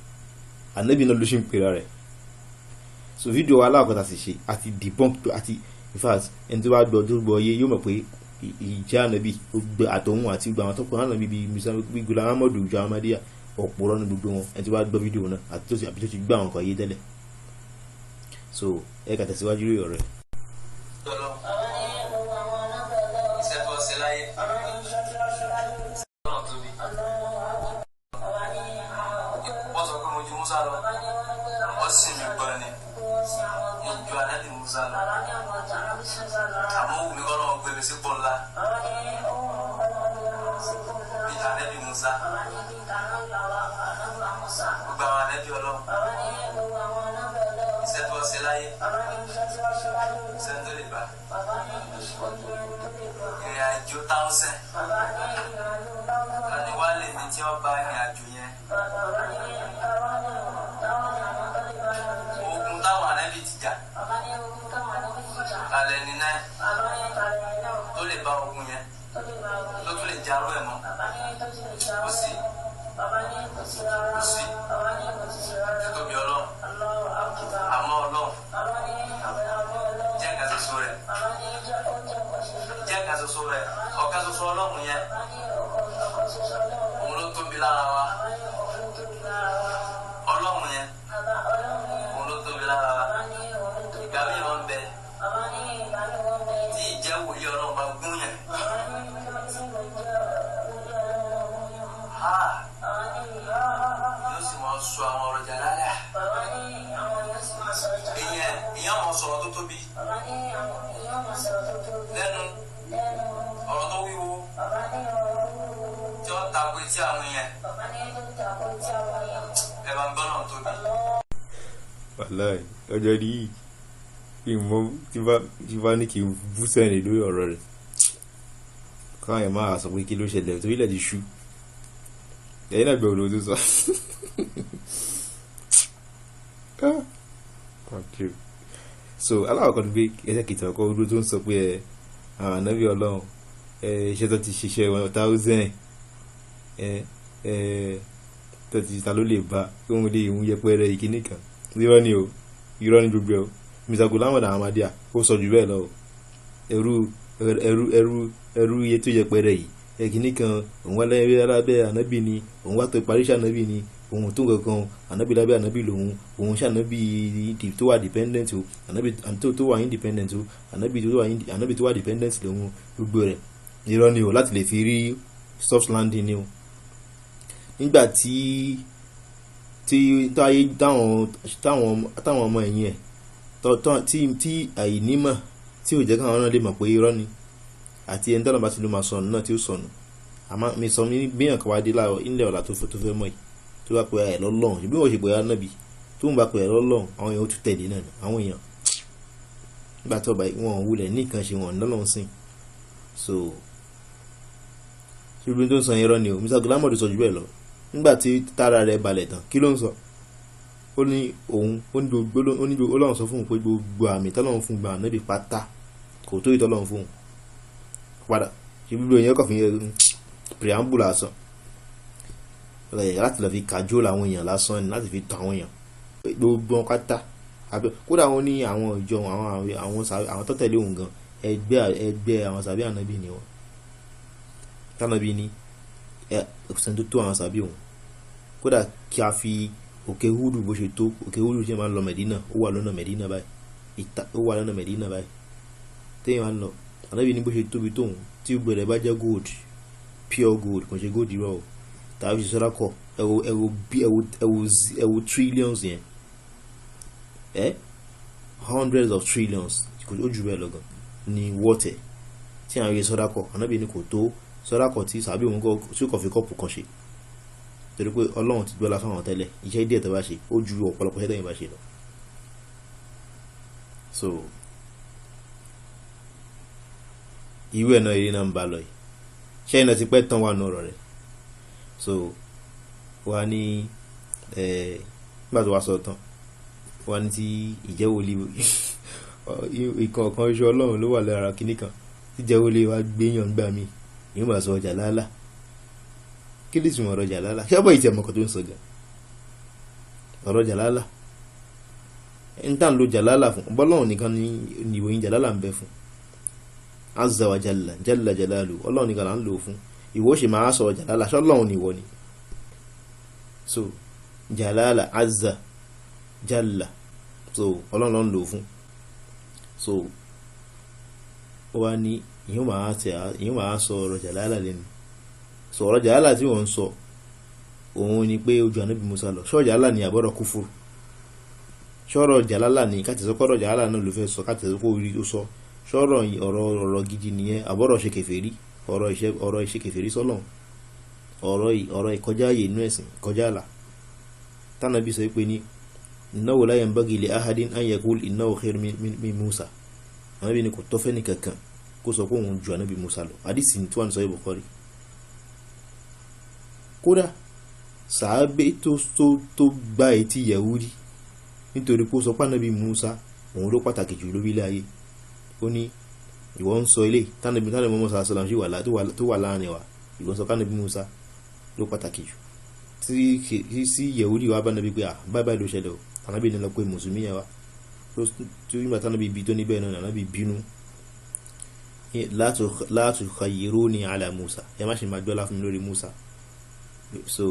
ànábì náà ló ṣe ń pera rẹ̀. So fídíò wa aláàkọ́ta sì ṣe àti debunk àti in fact ẹni tó bá gbọ́ tó gbọ́ yé yóò mọ̀ pé ìjẹ́ ànábì àtọ̀hún àti gbogbo àwọn tó kọ́ ànábì bíi Musa bíi Ghulam Ahmad ìjọ Ahmadiyya ọ̀pọ̀lọ́ ní gbogbo wọn ẹni tó bá gbọ́ fídíò náà àti tó ti gbọ́ àwọn kan yé tẹ́lẹ̀. So ẹ kà tẹ̀síwájú rí ọ̀rẹ́. Wàláì ọjọ́ rí ìmọ̀ tí bá ní kí n bú sẹ́ni lórí ọ̀rọ̀ rẹ̀ káwọn ẹ̀ máa sọ pé kí ló ṣẹlẹ̀ torí ilẹ̀ ti ṣú ẹ̀yìn náà gbẹ̀rù ló sọ. So aláwọ̀kọ́ ni pé ẹsẹ̀ kìtà ọkọ̀ ojú tó ń sọ pé àwọn ànábì Ọlọ́run iṣẹ́ tó ti ṣiṣẹ́ 1000 tó ti ta ló lè bá kí wọ́n lè mú yẹpẹrẹ ìkíní kan irọ́ ni o irọ́ ni gbogbo ẹ̀ o Mr. Ghulam Ahmadiyya ó sọ jù bẹ́ẹ̀ lọ ẹrú iye tó yẹpẹrẹ yìí ẹ̀kíní kan òun wá lẹ́yìn alábẹ́ ànábì ni òun wá tó parí ṣànábì ni òun tó kankan ànábì lábẹ́ ànábì lòun òun ṣànábì tó wà dependent o ànábì tó wà independent o ànábì tó wà dependent lòun gbogbo rẹ̀ irọ́ ni o láti lè fi rí soft landing ni o nígbà tí táyé táwọn ọmọ ẹ̀yìn ẹ̀ tí àìnímọ̀ tí ò jẹ́ káwọn náà lè mọ̀ pé irọ́ ni àti ẹni tọ́nà bá ti ló máa sọnù náà tí ó sọnù àmọ́ mi sọ ní bíyàn kan wá dé láàrọ̀ ilẹ̀ ọ̀la tó fẹ́ mọ̀ yìí tó bá pe ẹ̀ lọ́lọ́run ṣùgbọ́n wọ́n ṣe pé ẹ̀ nábì tó ń bá pe ẹ̀ lọ́lọ́run àwọn èèyàn ó tún tẹ̀lé náà àwọn èèyàn nígbà tó bá wọn wulẹ̀ ní nǹkan ṣe wọn lọ́lọ́run sìn so ṣùgbọ́n tó ń sọ irọ́ ni o Mr. Ghulam Ahmad sọ jù bẹ́ẹ̀ lọ nígbà tí tára rẹ̀ balẹ̀ tán kí ló ń sọ ó ní Ọlọ́run sọ fún un pé gbogbo àmì tọ́lọ́run fún gbà nábì pátá kò tó ìtọ́lọ́run fún un padà ṣe gbogbo èèyàn kọ̀ fi preamble lásán láti lọ fi kàjó làwọn èèyàn lásán ni láti fi tàn àwọn èèyàn gbogbo wọn pátá kódà wọn ní àwọn ìjọ àwọn tó tẹ̀lé òun gan ẹgbẹ́ àwọn sàbí ànábì ni wọn tànàbí ni ẹ̀sìn tó tó àwọn sàbí òun kódà kí a fi òkè Húdù bó ṣe tó, òkè Húdù ṣe máa ń lọ Mẹ̀dínà, ó wà lọ́nà Mẹ̀dínà báyìí téèyàn máa ń lọ. Ànábì ní bó ṣe tóbi tóun tí gbẹ̀rẹ̀ bá jẹ́ gold, pure gold, kò ṣe gold irọ́ o, tàbí ṣe sọ́dákọ̀, ẹ̀wò trillions yẹn, hundreds of trillions, kò ó jù bẹ́ẹ̀ lọ gan ní wọ́tẹ̀ tí àwọn yẹ sọ́dákọ̀. Ànábì ní kò tó sọ́dákọ̀ tí sàbí òun kọ́ tí ó kọ̀ fi kọ́pù kan ṣe, torí pé Ọlọ́run ti gbọ́lá fáwọn tẹ́lẹ̀, iṣẹ́ díẹ̀ tó bá ṣe ó ju ọ̀pọ̀lọpọ̀ iṣẹ́ tẹ́yìn bá ṣe lọ. So ìwé ẹ̀ náà eré náà ń bá lọ yìí, ṣẹ́yìn náà ti pẹ́ tán wà nù ọ̀rọ̀ rẹ̀. So wà ní nígbà tó wá sọ tán, wà ní tí ìjẹ́wòlì ìkọ̀ọ̀kan iṣẹ́ Ọlọ́run ló wà lára kìíní kan tí ìjẹ́wòlì wa gbéyàn gbà mí, yóò máa sọ jàlálà. Kí lè túmọ̀ ọ̀rọ̀ jàlálà? ṣé ọ̀bọ̀ ìtì ẹ̀mọ̀kan tó ń sọ gan ọ̀rọ̀ jàlálà? ń tàn lo jàlálà fún Ọlọ́run nìkan ni ìròyìn jàlálà ń bẹ fún. Azza wa jalla, jalla jalalu, Ọlọ́run nìkan là ń lò fún. Ìwọ ṣe máa sọ jàlálà, ṣé Ọlọ́run ni ìwọ ni? So jàlálà, azza, jalla, so Ọlọ́run ló ń lò fún. So ó wá ní ìyẹn máa sọ ọ̀rọ̀ jàlálà lẹ́nu. So ọ̀rọ̀ jàlálà tí wọ́n ń sọ òun ni pé ojú Ànábì Musa lọ. ṣọ́ọ̀ jàlálà ni àbọ̀rọ̀ kúfùrù? ṣọ́ọ̀rọ̀ jàlálà ni kátìsọ́kọ́rọ̀ jàlálà náà ló fẹ́ sọ, kátìsọ́kọ́ orí ó sọ. ṣọ́ọ̀rọ̀ ọ̀rọ̀ gidi nìyẹn àbọ̀rọ̀ ṣe kèfèrí, ọ̀rọ̀ ìṣe kèfèrí sọ́lọ́run, ọ̀rọ̀ ìkọjá ààyè inú ẹ̀sìn, kọjá àlà. tánàbí sọ pé ní innahu la yanbaghi li ahadin an yaqul innahu khayrun min Musa. Ànábì ni kò tọ́ fẹ́ ní kankan kó sọ pé òun ju Ànábì Musa lọ. àdìsí ní tí wọ́n sọ Bukhari. kódà sàábé tó gbá etí Yahudi nítorí pé ó sọ pé Ànábì Musa òun ló pàtàkì jù lórílẹ̀ ayé. Ó ní ìwọ ń sọ ilé tánàbí Muhammad sallallahu alaihi wasallam tó wà láàrin wa, ìwọ sọ Ànábì Musa ló pàtàkì jù. tí sí Yahudi wa bá nàbí pé báyìí ló ṣẹlẹ̀ o, Ànábì ní lọ pé mùsùlùmí yẹn wa tí ó nígbà tánàbí bí tó níbẹ̀ náà Ànábì bínú. la tukhayyiruni ala Musa, ẹ má ṣe máa gbọ́lá fún mi lórí Musa. So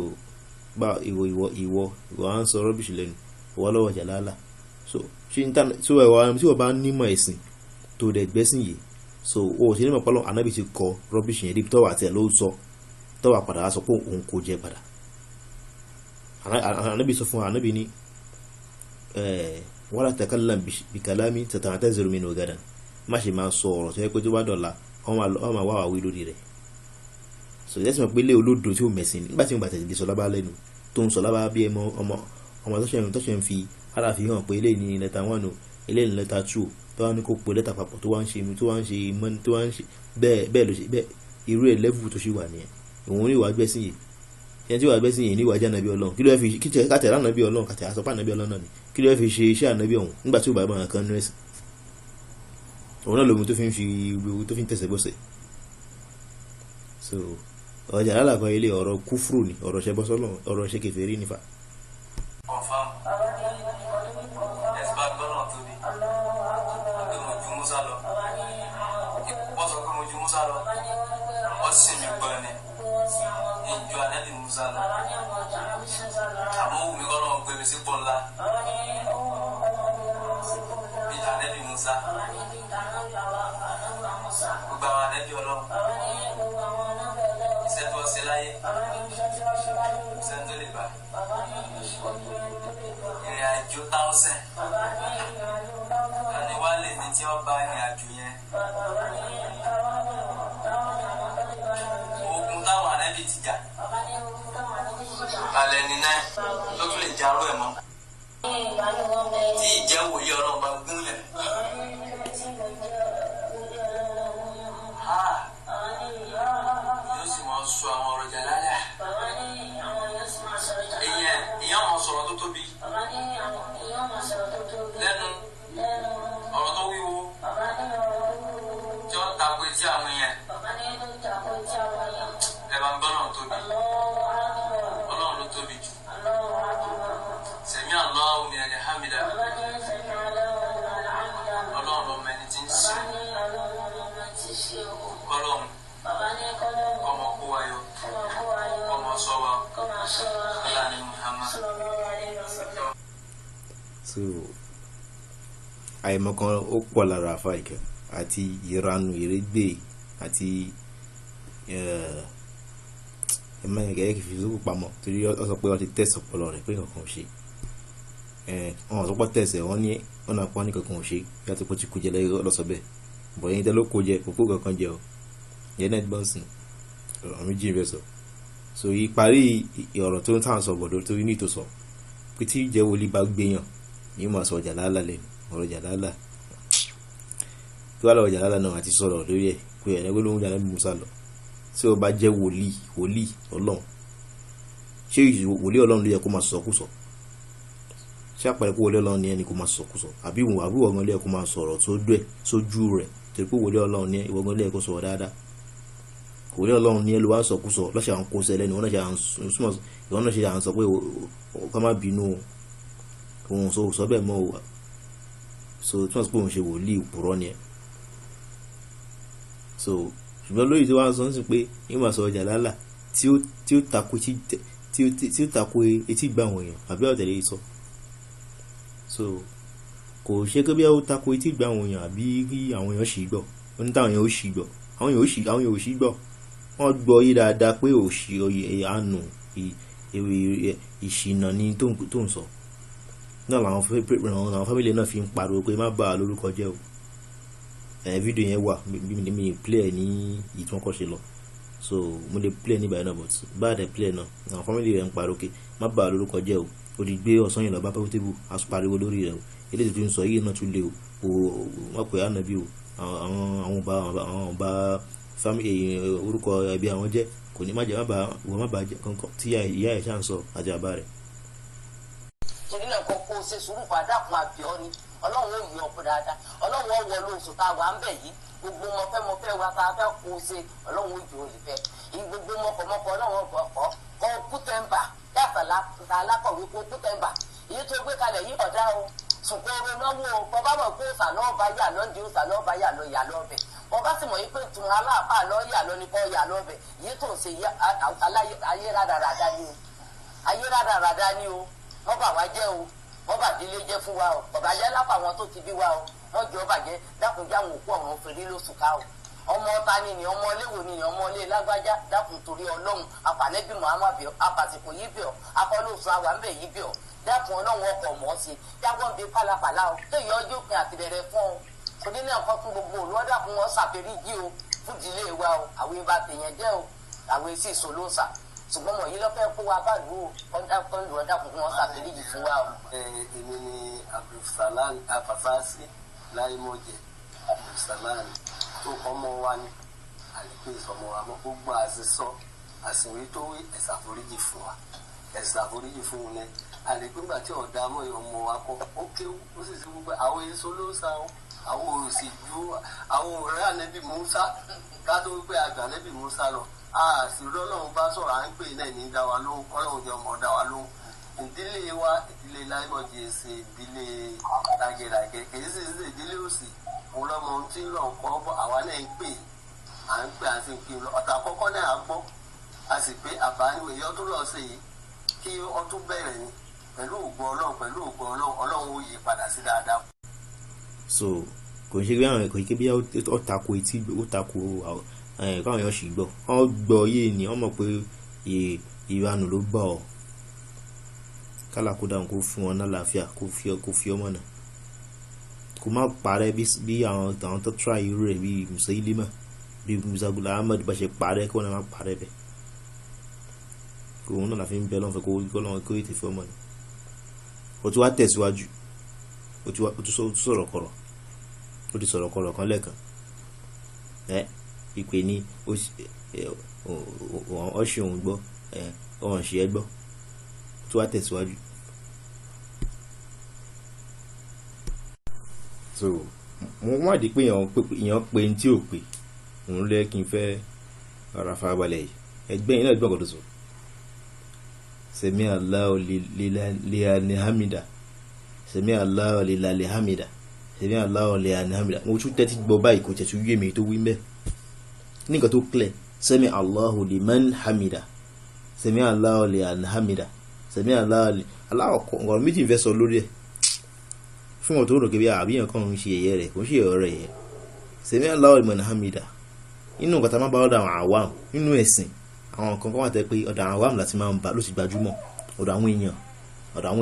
bá ìwọ à ń sọ rọ́bìṣì lẹ́nu, ìwọ lọ́wọ́ jàlálà. So ẹ̀wọ̀ tí wọ́n bá nímọ̀ ẹ̀sìn tó dẹ̀ gbẹ́sìn yìí, so o ṣe ní mọ̀ pọ́lọ́ Ànábì ti kọ rọ́bìṣì yẹn dípò tọ́wà tẹ̀ ló sọ, tọ́wà padà wá sọ pé òun kò jẹ padà. Ànábì sọ fún Ànábì ní wala takallam bi kalami tata'taziru minhu gadan, má ṣe máa sọ ọ̀rọ̀ tó yẹ pé tó bá dọ̀la wọ́n máa wá wí lórí rẹ̀. So yẹ́sì mọ̀ pé ilé olódo tí ó mẹ̀sìn nígbà tí mo gbà tẹ̀lé sọ lábá lẹ́nu tó ń sọ lábá bí ọmọ tó ṣe ń fi ara fi hàn pé ilé ní lẹ́tà 1 o, ilé ní lẹ́tà 2 tó wá ní kó pe lẹ́tà papọ̀ tó wá ń ṣe bẹ́ẹ̀ ló ṣe bẹ́ẹ̀, irú ẹ̀ lẹ́fù tó ṣe wà nìyẹn. òun ní ìwà gbẹ́sìn yìí, ẹni tí ìwà gbẹ́sìn yìí ní ìwà jẹ́ ànábì Ọlọ́run, kí ló fi kàtẹ́ ànábì Ọlọ́run, kàtẹ́ àsọpá ànábì Ọlọ́run náà ni, kí ló fi ṣe iṣẹ́ ànábì ọ̀hún nígbà tí ó bá bá kan nú ẹ̀sìn. òun náà lòun tó fi ń tẹ̀sẹ̀ bọ́sẹ̀. So ọjà lálàkọ ilé ọ̀rọ̀ kúfùrù ni, ọ̀rọ̀ ṣẹbọ sọ́lọ́run, ọ̀rọ̀ ṣe kèfèrí nífà. Muhammad so àìmọ̀kan ó pọ̀ lára àfa ìkẹ́ àti ìranu ìrégbè àti ẹ̀mọ́ ẹ̀gẹ́ kì í fi sókù pamọ́ torí ó sọ pé wọ́n ti tẹ̀sí ọpọlọ rẹ̀ pé nǹkan ò ṣe wọn sọ pé tẹ̀sẹ̀ wọ́n ní ọ̀nà àpá ní kankan ò ṣe bí a ti kó ti kú jẹ lẹ́yìn lọ́sọ̀ bẹ́ẹ̀ bọ̀ yẹn tẹ́ ló kó jẹ kókó kankan jẹ o yẹn náà bọ́ǹsì ọ̀rọ̀ méjì ń fẹ́ sọ so ìparí ọ̀rọ̀ tó ń tàn sọ bọ̀dọ̀ tó ní ìtòsọ pé tí ìjẹ́ wòlí bá gbéyàn ní mọ̀ sọ jàlálà lẹ́nu ọ̀rọ̀ jàlálà tó wà lọ́wọ́ jàlálà náà àti sọ̀rọ̀ lórí ẹ̀ pé ẹ̀rẹ́gbẹ́ ló ń jà lẹ́nu Musa lọ tí ó bá jẹ́ wòlíì ọlọ́run ṣé wòlíì ọlọ́run ló yẹ kó máa sọkúsọ ṣé àpẹẹrẹ pé wòlíì ọlọ́run ní ẹni kó máa sọkúsọ àbí ìwọ̀n ló yẹ kó máa sọ̀rọ̀ sójú rẹ̀ torí pé wòlíì ọlọ́run ní ìwọ̀n ló yẹ kó sọ̀rọ̀ dáadáa wòlíì ọlọ́run ní ẹ ló wá sọkúsọ lọ́sẹ̀ àwọn kó sẹ́lẹ̀ ní ìwọ̀n náà ṣe à ń sọ pé ká má bínú òun sọ bẹ́ẹ̀ mọ́ o so tí wọ́n sọ pé òun ṣe wòlíì òpùrọ́ ni ẹ so ṣùgbọ́n lórí tí wọ́n sọ ń sìn pé ìmọ̀ sọ jàlálà tí ó tako etí gbà àwọn èèyàn àbí ọ̀tẹ̀lẹ̀ sọ so kò ṣe pé bí ó tako etí gbà àwọn èèyàn àbí kí àwọn èèyàn ṣì gbọ́ ó ní táwọn èèyàn ó ṣì gbọ́ àwọn èèyàn ò ṣì gbọ́ wọ́n gbọ́ yí dáadáa pé òṣì àánú ìṣìnà ni tó ń sọ náà làwọn fámìlì náà fi ń pariwo pé má bà á lórúkọ jẹ́ o fídíò yẹn wà bí mi play ní ìtúnkọ̀ṣe lọ so mo lè play nígbà yẹn náà but bá dẹ̀ play náà àwọn fámìlì rẹ̀ ń pariwo pé má bà á lórúkọ jẹ́ o ó di gbé ọ̀sán yìí lọ bá pẹ́wọ́tébù a tún pariwo lórí rẹ̀ o eléyìí tó ń sọ yìí náà tún lé o wọ́n pè á nàbí o àwọn ọba fámìlì orúkọ ẹbí àwọn jẹ́ kò ní má bà jẹ́ kankan tí ìyá ẹ̀ ṣáà ń sọ àti àbá rẹ̀. torí náà kò ṣe sùúrù padà kún àbíọ́ ni ọlọ́run ó yọ ọkọ dáadáa ọlọ́run ó wọ lóṣù tá a wà ń bẹ̀ yìí gbogbo mọ̀fẹ́ wa tá a fẹ́ kó o ṣe ọlọ́run ó jò ó lè fẹ́ gbogbo mọ̀kọ̀mọ̀kọ̀ ọlọ́run kọ́ kútẹ́ńbà yàtọ̀ alákọ̀wé kó kútẹ́ńbà èyí tó gbé kalẹ̀ yí ọ̀dá o ṣùgbọ́n orin náwó bọ́bá mọ̀ pé òsà náà bá yà lọ́ di òsà náà bá yà lọ yà lọ́bẹ̀ bọ́bá sì mọ̀ yí pé tún aláàpá lọ́ yà lọ ní kọ́ yà lọ́bẹ̀ èyí tó ń ṣe ayé rádaràdá ni o wọ́n bà wá jẹ́ o wọ́n bà délé jẹ́ fún wa o ọ̀bà jẹ́ lápá àwọn tó ti bí wa o wọ́n jọ bàjẹ́ dákun jáwọn òkú ọ̀run fèrè lóṣù ká o ọmọ ọta ni ọmọ léwo ni ọmọ ilé lágbájá dákun torí ọlọ́run apànẹ́bí muhammad bíọ́ apàtìkò yìí bíọ́ akọlóòsùn àwọn àmbẹ̀ yìí bíọ́ dákun ọlọ́run ọkọ̀ mọ́ sí jágbọ́n bíi pálapàla o téèyàn ọjọ́ òpin àtìbẹ̀rẹ̀ fún ọ torí náà kọ́ fún gbogbo olùwọ́dà fún wọn ṣàfẹ́rí jí o fún ìdílé wa o àwọn ibà tèèyàn jẹ́ o àwọn èsì ìṣòlóòsà ṣùgbọ́n mọ̀ yìí lọ́fẹ́ kó wa bá lù ú kọ́ńdà ọ̀dà fún wọn ṣàfẹ́rí jí fún wa o. èmi ni abdulsalam afafasi láìmọ̀jẹ̀ abdulsalam tó ọmọ wa ni àlèkè ìsọmọ wa mọ gbogbo àṣìṣọ àṣìwé tó wí ẹ̀sà foríjì fún wa ẹ̀sà foríjì fún un ní àlèkè ńgbà tí ọ̀dà mọ́ ọmọ wa kọ́ ó kéwú ó sì sí gbogbo àwọn èso ló ń sa àwọn òsì ju àwọn ọ̀rẹ́ ànẹ́bí Musa ká tó wípé àgbà ànẹ́bí Musa lọ àṣìrí ọlọ́run bá sọ̀rọ̀ à ń pè náà ní dá wa lóhùn kọ́lọ́hùn jẹ́ ọmọ dá wa lóhùn ìdílé wa ìdílé láìmọ̀jì ṣe ìdílé ràgẹ̀ràgẹ̀ kì í sì ṣe ìdílé òsì òun lọ́mọ ohun tí ń lọ kọ́ bọ́ àwa náà ń pè à sì ń pè ọ̀tà àkọ́kọ́ náà á gbọ́ a sì pé àbáníwèé yọ tó lọ sí yìí kí ọ tún bẹ̀rẹ̀ ni pẹ̀lú ògbọ́ ọlọ́run ó yí padà sí dáadáa. so kò ń ṣe bí àwọn ẹ̀kọ́ ìkébí ó tako etí ó tako káwọn èèyàn sì gbọ́ wọ́n gbọ́ yé ni wọ́n mọ̀ pé ìranù ló bá ọ kálàkódà kó fún ọ lálàáfíà kó fi ọmọ náà kó má parẹ́ bí àwọn tó tra irú rẹ̀ bí Musailima bí Musagula Ahmed bá ṣe parẹ́ kó náà má parẹ́ bẹ́ẹ̀ kó òun náà láfi ń bẹ lọ́n fẹ́ kó ètè fi ọmọ náà ó ti wá tẹ̀síwájú ó ti sọ̀rọ̀ kọ̀rọ̀ ó ti sọ̀rọ̀ kọ̀rọ̀ kan lẹ́ẹ̀kan ìpè ní ọ̀ṣẹ̀ òun gbọ́ ọ̀hún ṣe é gbọ́ tó wá tẹ̀síwájú. so mo wá di pé èèyàn pé ní tí ò pé òun lẹ́ kí n fẹ́ ara farabalẹ̀ yìí ẹgbẹ́ yìí náà gbọ́n kọ́tọ̀ sọ sami Allahu lillahi hamida sami Allahu lillahi hamida sami Allahu lillahi hamida mo tún tẹ́tí gbọ́ báyìí kò tẹ̀tú yé mi tó wí mẹ́ nígbà tó clear sami Allahu liman hamida sami Allahu lillahi hamida sami aláwọ̀ ọ̀rọ̀ méjì fẹ́ sọ lórí ẹ̀ fún wọn tó rò kébí àbíyàn kan ń ṣe ẹ̀yẹ rẹ̀ kò ń ṣe ẹ̀yọ rẹ̀ yẹn sami Allahu liman hamida inú nǹkan tá a máa bá ọ̀dọ̀ àwọn àwàm nínú ẹ̀sìn àwọn nǹkan kan wà tẹ́ pé ọ̀dọ̀ àwọn àwàm láti máa ń bá ló ti gbajúmọ̀ ọ̀dọ̀ àwọn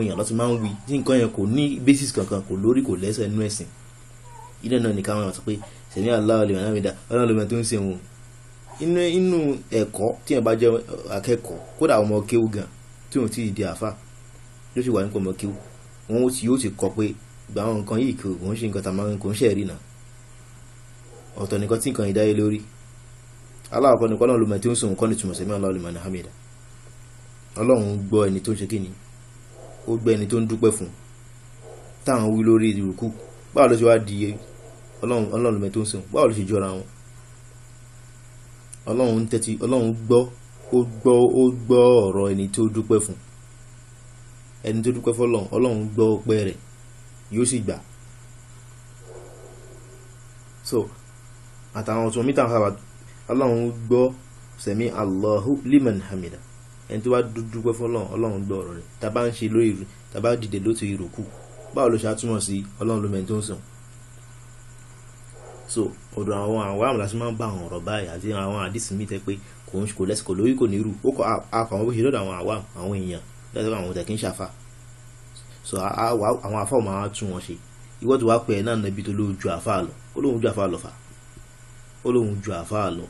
èèyàn ló ti máa ń wí tí nǹkan yẹn kò ní basis kankan kò lórí kò lẹ́sẹ̀ nínú ẹ̀sìn ilé náà nìkan wọn sọ pé sami Allahu liman hamida ọlọ́run lómi tó ń ṣe wọn inú ẹ̀kọ́ tí yẹn bá jẹ́ akẹ́kọ̀ọ́ kódà ọmọ kéwú gan tí òun ti di àfà ló sì wà nípa ọmọ kéwú wọn yóò ti kọ pé ìgbà àwọn nǹkan yìí kò ń ṣe nǹkan tá a máa ń kò ń ṣe rí náà ọ̀tọ̀ nìkan tí nǹkan yìí dáyé lórí aláwọ̀kọ́ nìkan náà ló mọ̀ tí ó ń sọ nǹkan nítumọ̀ sami Allahu liman hamida ọlọ́run gbọ́ ẹni tó ń ṣe kíni ó gbẹ́ ẹni tó ń dúpẹ́ fún táwọn wí lórí ìrùkù báwo ló ṣe wá di ọlọ́run ló mọ̀ tó ń sọ báwo ló ṣe jọra wọn ọlọ́run tẹ́tí ọlọ́run ó gbọ́ ọ̀rọ̀ ẹni tó dúpẹ́ fún ẹni tó dúpẹ́ fún ọlọ́run gbọ́ ọpẹ́ rẹ̀ yóò sì gbà so àtàwọn ọ̀tún mítà sábà ọlọ́run gbọ́ sami Allahu liman hamida ẹni tó bá dúpẹ́ fún ọlọ́run gbọ́ ọ̀rọ̀ rẹ̀ tá bá ń ṣe lórí ìrù tá bá dìde lóto ìrùkù báwo ló ṣe àtúmọ̀ sí ọlọ́run ló mẹ́ni tó ń sùn so ọ̀dọ̀ àwọn àmì láti máa ń bá àwọn ọ̀rọ̀ báyìí àti àwọn àdìsí mi tẹ́ pé kò lẹ́sì kò lórí kò ní rú ó kọ àkàwọn bó ṣe lọ́dọ̀ àwọn èèyàn lẹ́sẹ̀ àwọn tẹ̀ kí ń ṣàfà so àwọn afọ́ máa tún wọn ṣe ìwọ́ tó wá pẹ́ náà níbi tó lóun ju àfà lọ ó lóun ju àfà lọ fà ó lóun ju àfà lọ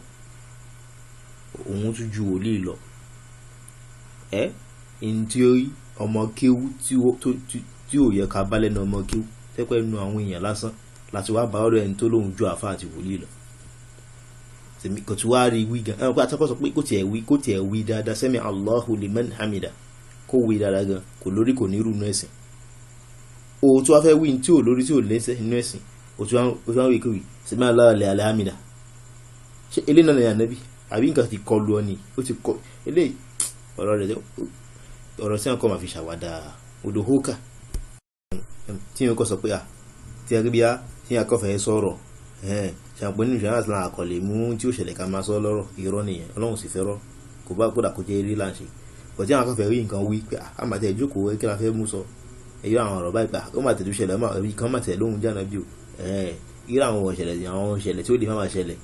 òun tún ju wòlíì lọ ẹni tí ọmọ kéwú tí ò yẹ ká bá lẹ́nu ọmọ kéwú tẹ́pẹ́ nu àwọn èèyàn lásán láti wá bá ọ̀rọ̀ ẹni tó lóun ju àfà àti wòlíì lọ kò tí wá rí wí gan ẹnìkan àtàkọ́ sọ pé kò tiẹ̀ wí dáadáa sami Allahu liman hamida kó wí dáadáa gan kò lórí kò ní rúnú ẹ̀sìn o tí wá fẹ́ wí tí ò lórí tí ò lẹ́sẹ̀ nínú ẹ̀sìn o tí wá wí kí sami Allahu liman hamida ṣe ilé náà lẹ́yìn ànábì àbí nǹkan ti kọlu ọ ni ó ti kọ ilé ọ̀rọ̀ sí àkọ́ máa fi ṣàwádà odò hókà tí wọ́n kọ́ sọ pé tí a rí bí tí a kọ́ fẹ́ sọ̀rọ̀ ṣàpọ̀ nínú ìṣẹ́ àti àkọlẹ̀ mú tí ó ṣẹlẹ̀ ká máa sọ lọ́rọ̀ irọ́ nìyẹn ọlọ́run sì fẹ́rọ́ kò bá kódà kó jẹ́ eré láǹṣe kò tí àwọn akọ́fẹ́ rí nǹkan wí pé àmàtẹ̀ ìjókòó kí la fẹ́ mú sọ èyí àwọn ọ̀rọ̀ báyìí pé ó mà tẹ̀lé ṣẹlẹ̀ kan mà tẹ̀lé lóhun jáná bí o irú àwọn ìṣẹ̀lẹ̀ tí ó lè má máa ṣẹlẹ̀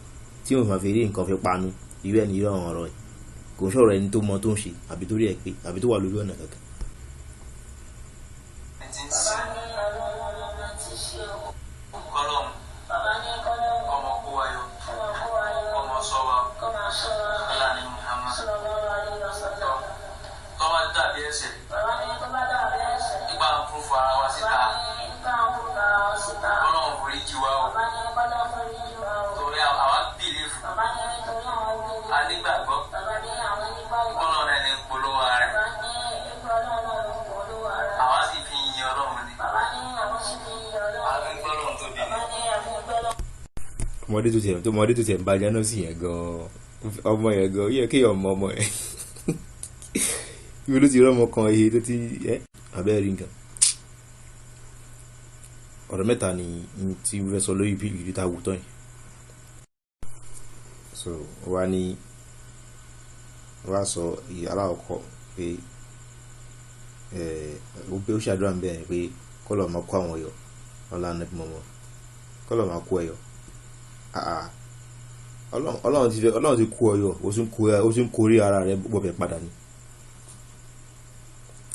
tí wọ́n fi rí nǹkan fi panu irú ẹni irú àwọn ọ̀rọ̀ kò ń ṣọ̀rọ̀ ẹni tó mọ tó ń ṣe àbí tó rí ẹ̀ pé àbí tó wà lórí ọ̀nà kankan. ọmọdé tó tiẹ̀ ń bá jáná sí yẹn gan ọmọ yẹn gan yẹ kí ọmọ yẹn ibi ló ti rí ọmọ kan ihe tó ti abẹ́ rí nǹkan ọ̀rọ̀ mẹ́ta ni tí wọ́n fẹ́ sọ lórí ìlú tá a wù tán yìí so wá ní wá sọ aláwọ̀kọ́ pé ó ṣàdúrà ń bẹ̀rẹ̀ pé kọ́lọ̀ máa kó àwọn ọ̀yọ́ ọ̀la nàbí mọ́mọ́ kọ́lọ̀ máa kó ẹ̀yọ́ ọlọ́run ti kó ọ̀yọ́ ó tún kórí ara rẹ̀ bọ̀bẹ̀ padà ni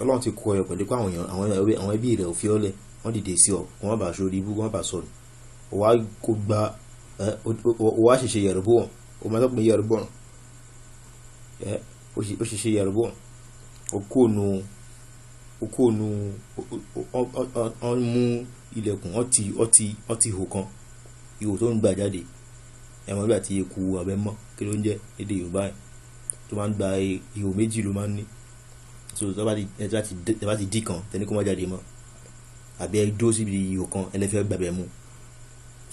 ọlọ́run ti kó ọ̀yọ́ pẹ̀lú pé àwọn ẹbí rẹ̀ ò fi ọ́lẹ̀ wọ́n dìde sí ọ wọ́n bá sórí ibú wọ́n bá sọ̀rọ̀ wàá kó gba wàá ṣẹ̀ṣẹ̀ yẹ̀rọ̀bọ̀ wọn o máa tọ́pọ̀ yẹ̀rọ̀bọ̀ ó ṣẹ̀ṣẹ̀ yẹ̀rọ̀bọ̀ okóònù mú ilẹ̀kùn ọtí ihò kan ihò tó ń gbà jáde ẹ̀wọ̀n nígbà tí eku abẹ́ mọ́ kí ló ń jẹ́ èdè Yorùbá ẹ̀ tó máa ń gba ihò méjì ló máa ń ní so tó bá ti dì kan tẹ́ni kó má jáde mọ́ àbí ẹ dúró síbi ihò kan ẹlẹ́fẹ́ gbàbẹ̀ mú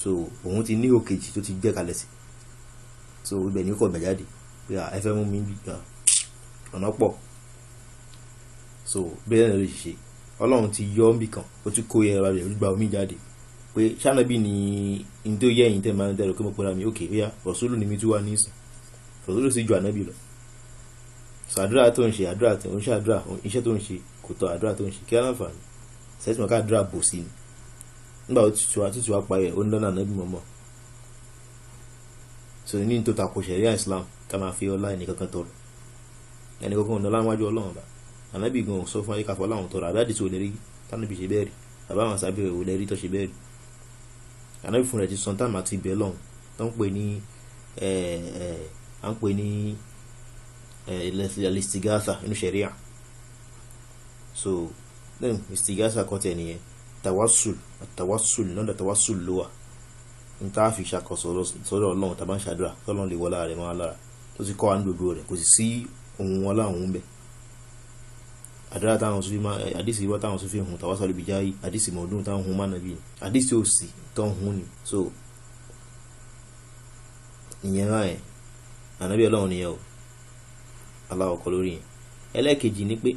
so òun ti ní ihò kejì tó ti gbẹ́ kalẹ̀ sí so ibẹ̀ ní kò gbà jáde pé ẹ fẹ́ mú mi bí ọ̀nà pọ̀ so bẹ́ẹ̀ náà ló ṣe Ọlọ́run ti yọ ọ́ nbì kan ó tún kó ẹ̀rọ rẹ̀ gba omi jáde pé ṣánábì ni n tó yẹ ẹ̀yìn tẹ́ máa ń dẹ́rọ kí mo pera mi òkè bíyà rọ̀súlù ni mi tún wá ní ìsìn rọ̀súlù sì ju ànábì lọ so àdúrà tó ń ṣe àdúrà tó ń ṣe àdúrà iṣẹ́ tó ń ṣe kò tọ́ àdúrà tó ń ṣe kí aláǹfààní sẹ́tìmọ̀ ká àdúrà bò sí ni nígbà tí wàá pa ẹ̀ ó ń dáná ànábì mọ́mọ́. So ní tó tako ṣẹ̀ríà Islam ká máa fi ọlá ẹnì kankan tọrọ, ẹnì kankan ọ̀nà láwájú Ọlọ́run bá ànábì gan sọ fún ayé káfọ́ láwọn tọrọ àbí àdìsí olè rí tánàbì ṣe bẹ́ẹ̀ rí àbá àwọn sábẹ́ olè rí tó ṣe bẹ́ẹ̀ rí. ànábì fún rẹ̀ ti sọ táàmù àti ibẹ̀ lọ́hùn tó ń pè ní à ń pè ní al-istighatha inú ṣẹ̀ríà. So then istighatha kọ́tẹ̀ nìyẹn, tawassul lọ́dọ̀ tawassul ló wà n ta fi ṣàkóso sọ́dọ̀ Ọlọ́run tàbá ń ṣàdúrà tọ́lọ́run lè wọlá rẹ̀ máa lára tó ti kọ́ wa ní gbogbo rẹ̀, kò sì sí ohun wọn láwọn ń bẹ̀. àdúrà táwọn sọ fi máa àdìsí ìwọ́ táwọn sọ fi hùn tàwásọ̀ lè bìjáyì àdìsí mọ̀ọ́dún táwọn hùn má nàbí àdìsí òsì tó ń hùn ni. So ìyẹn ráyẹn ànábì Ọlọ́run nìyẹn o, aláwọ̀ kọ lórí yẹn. ẹlẹ́ẹ̀kejì ni pé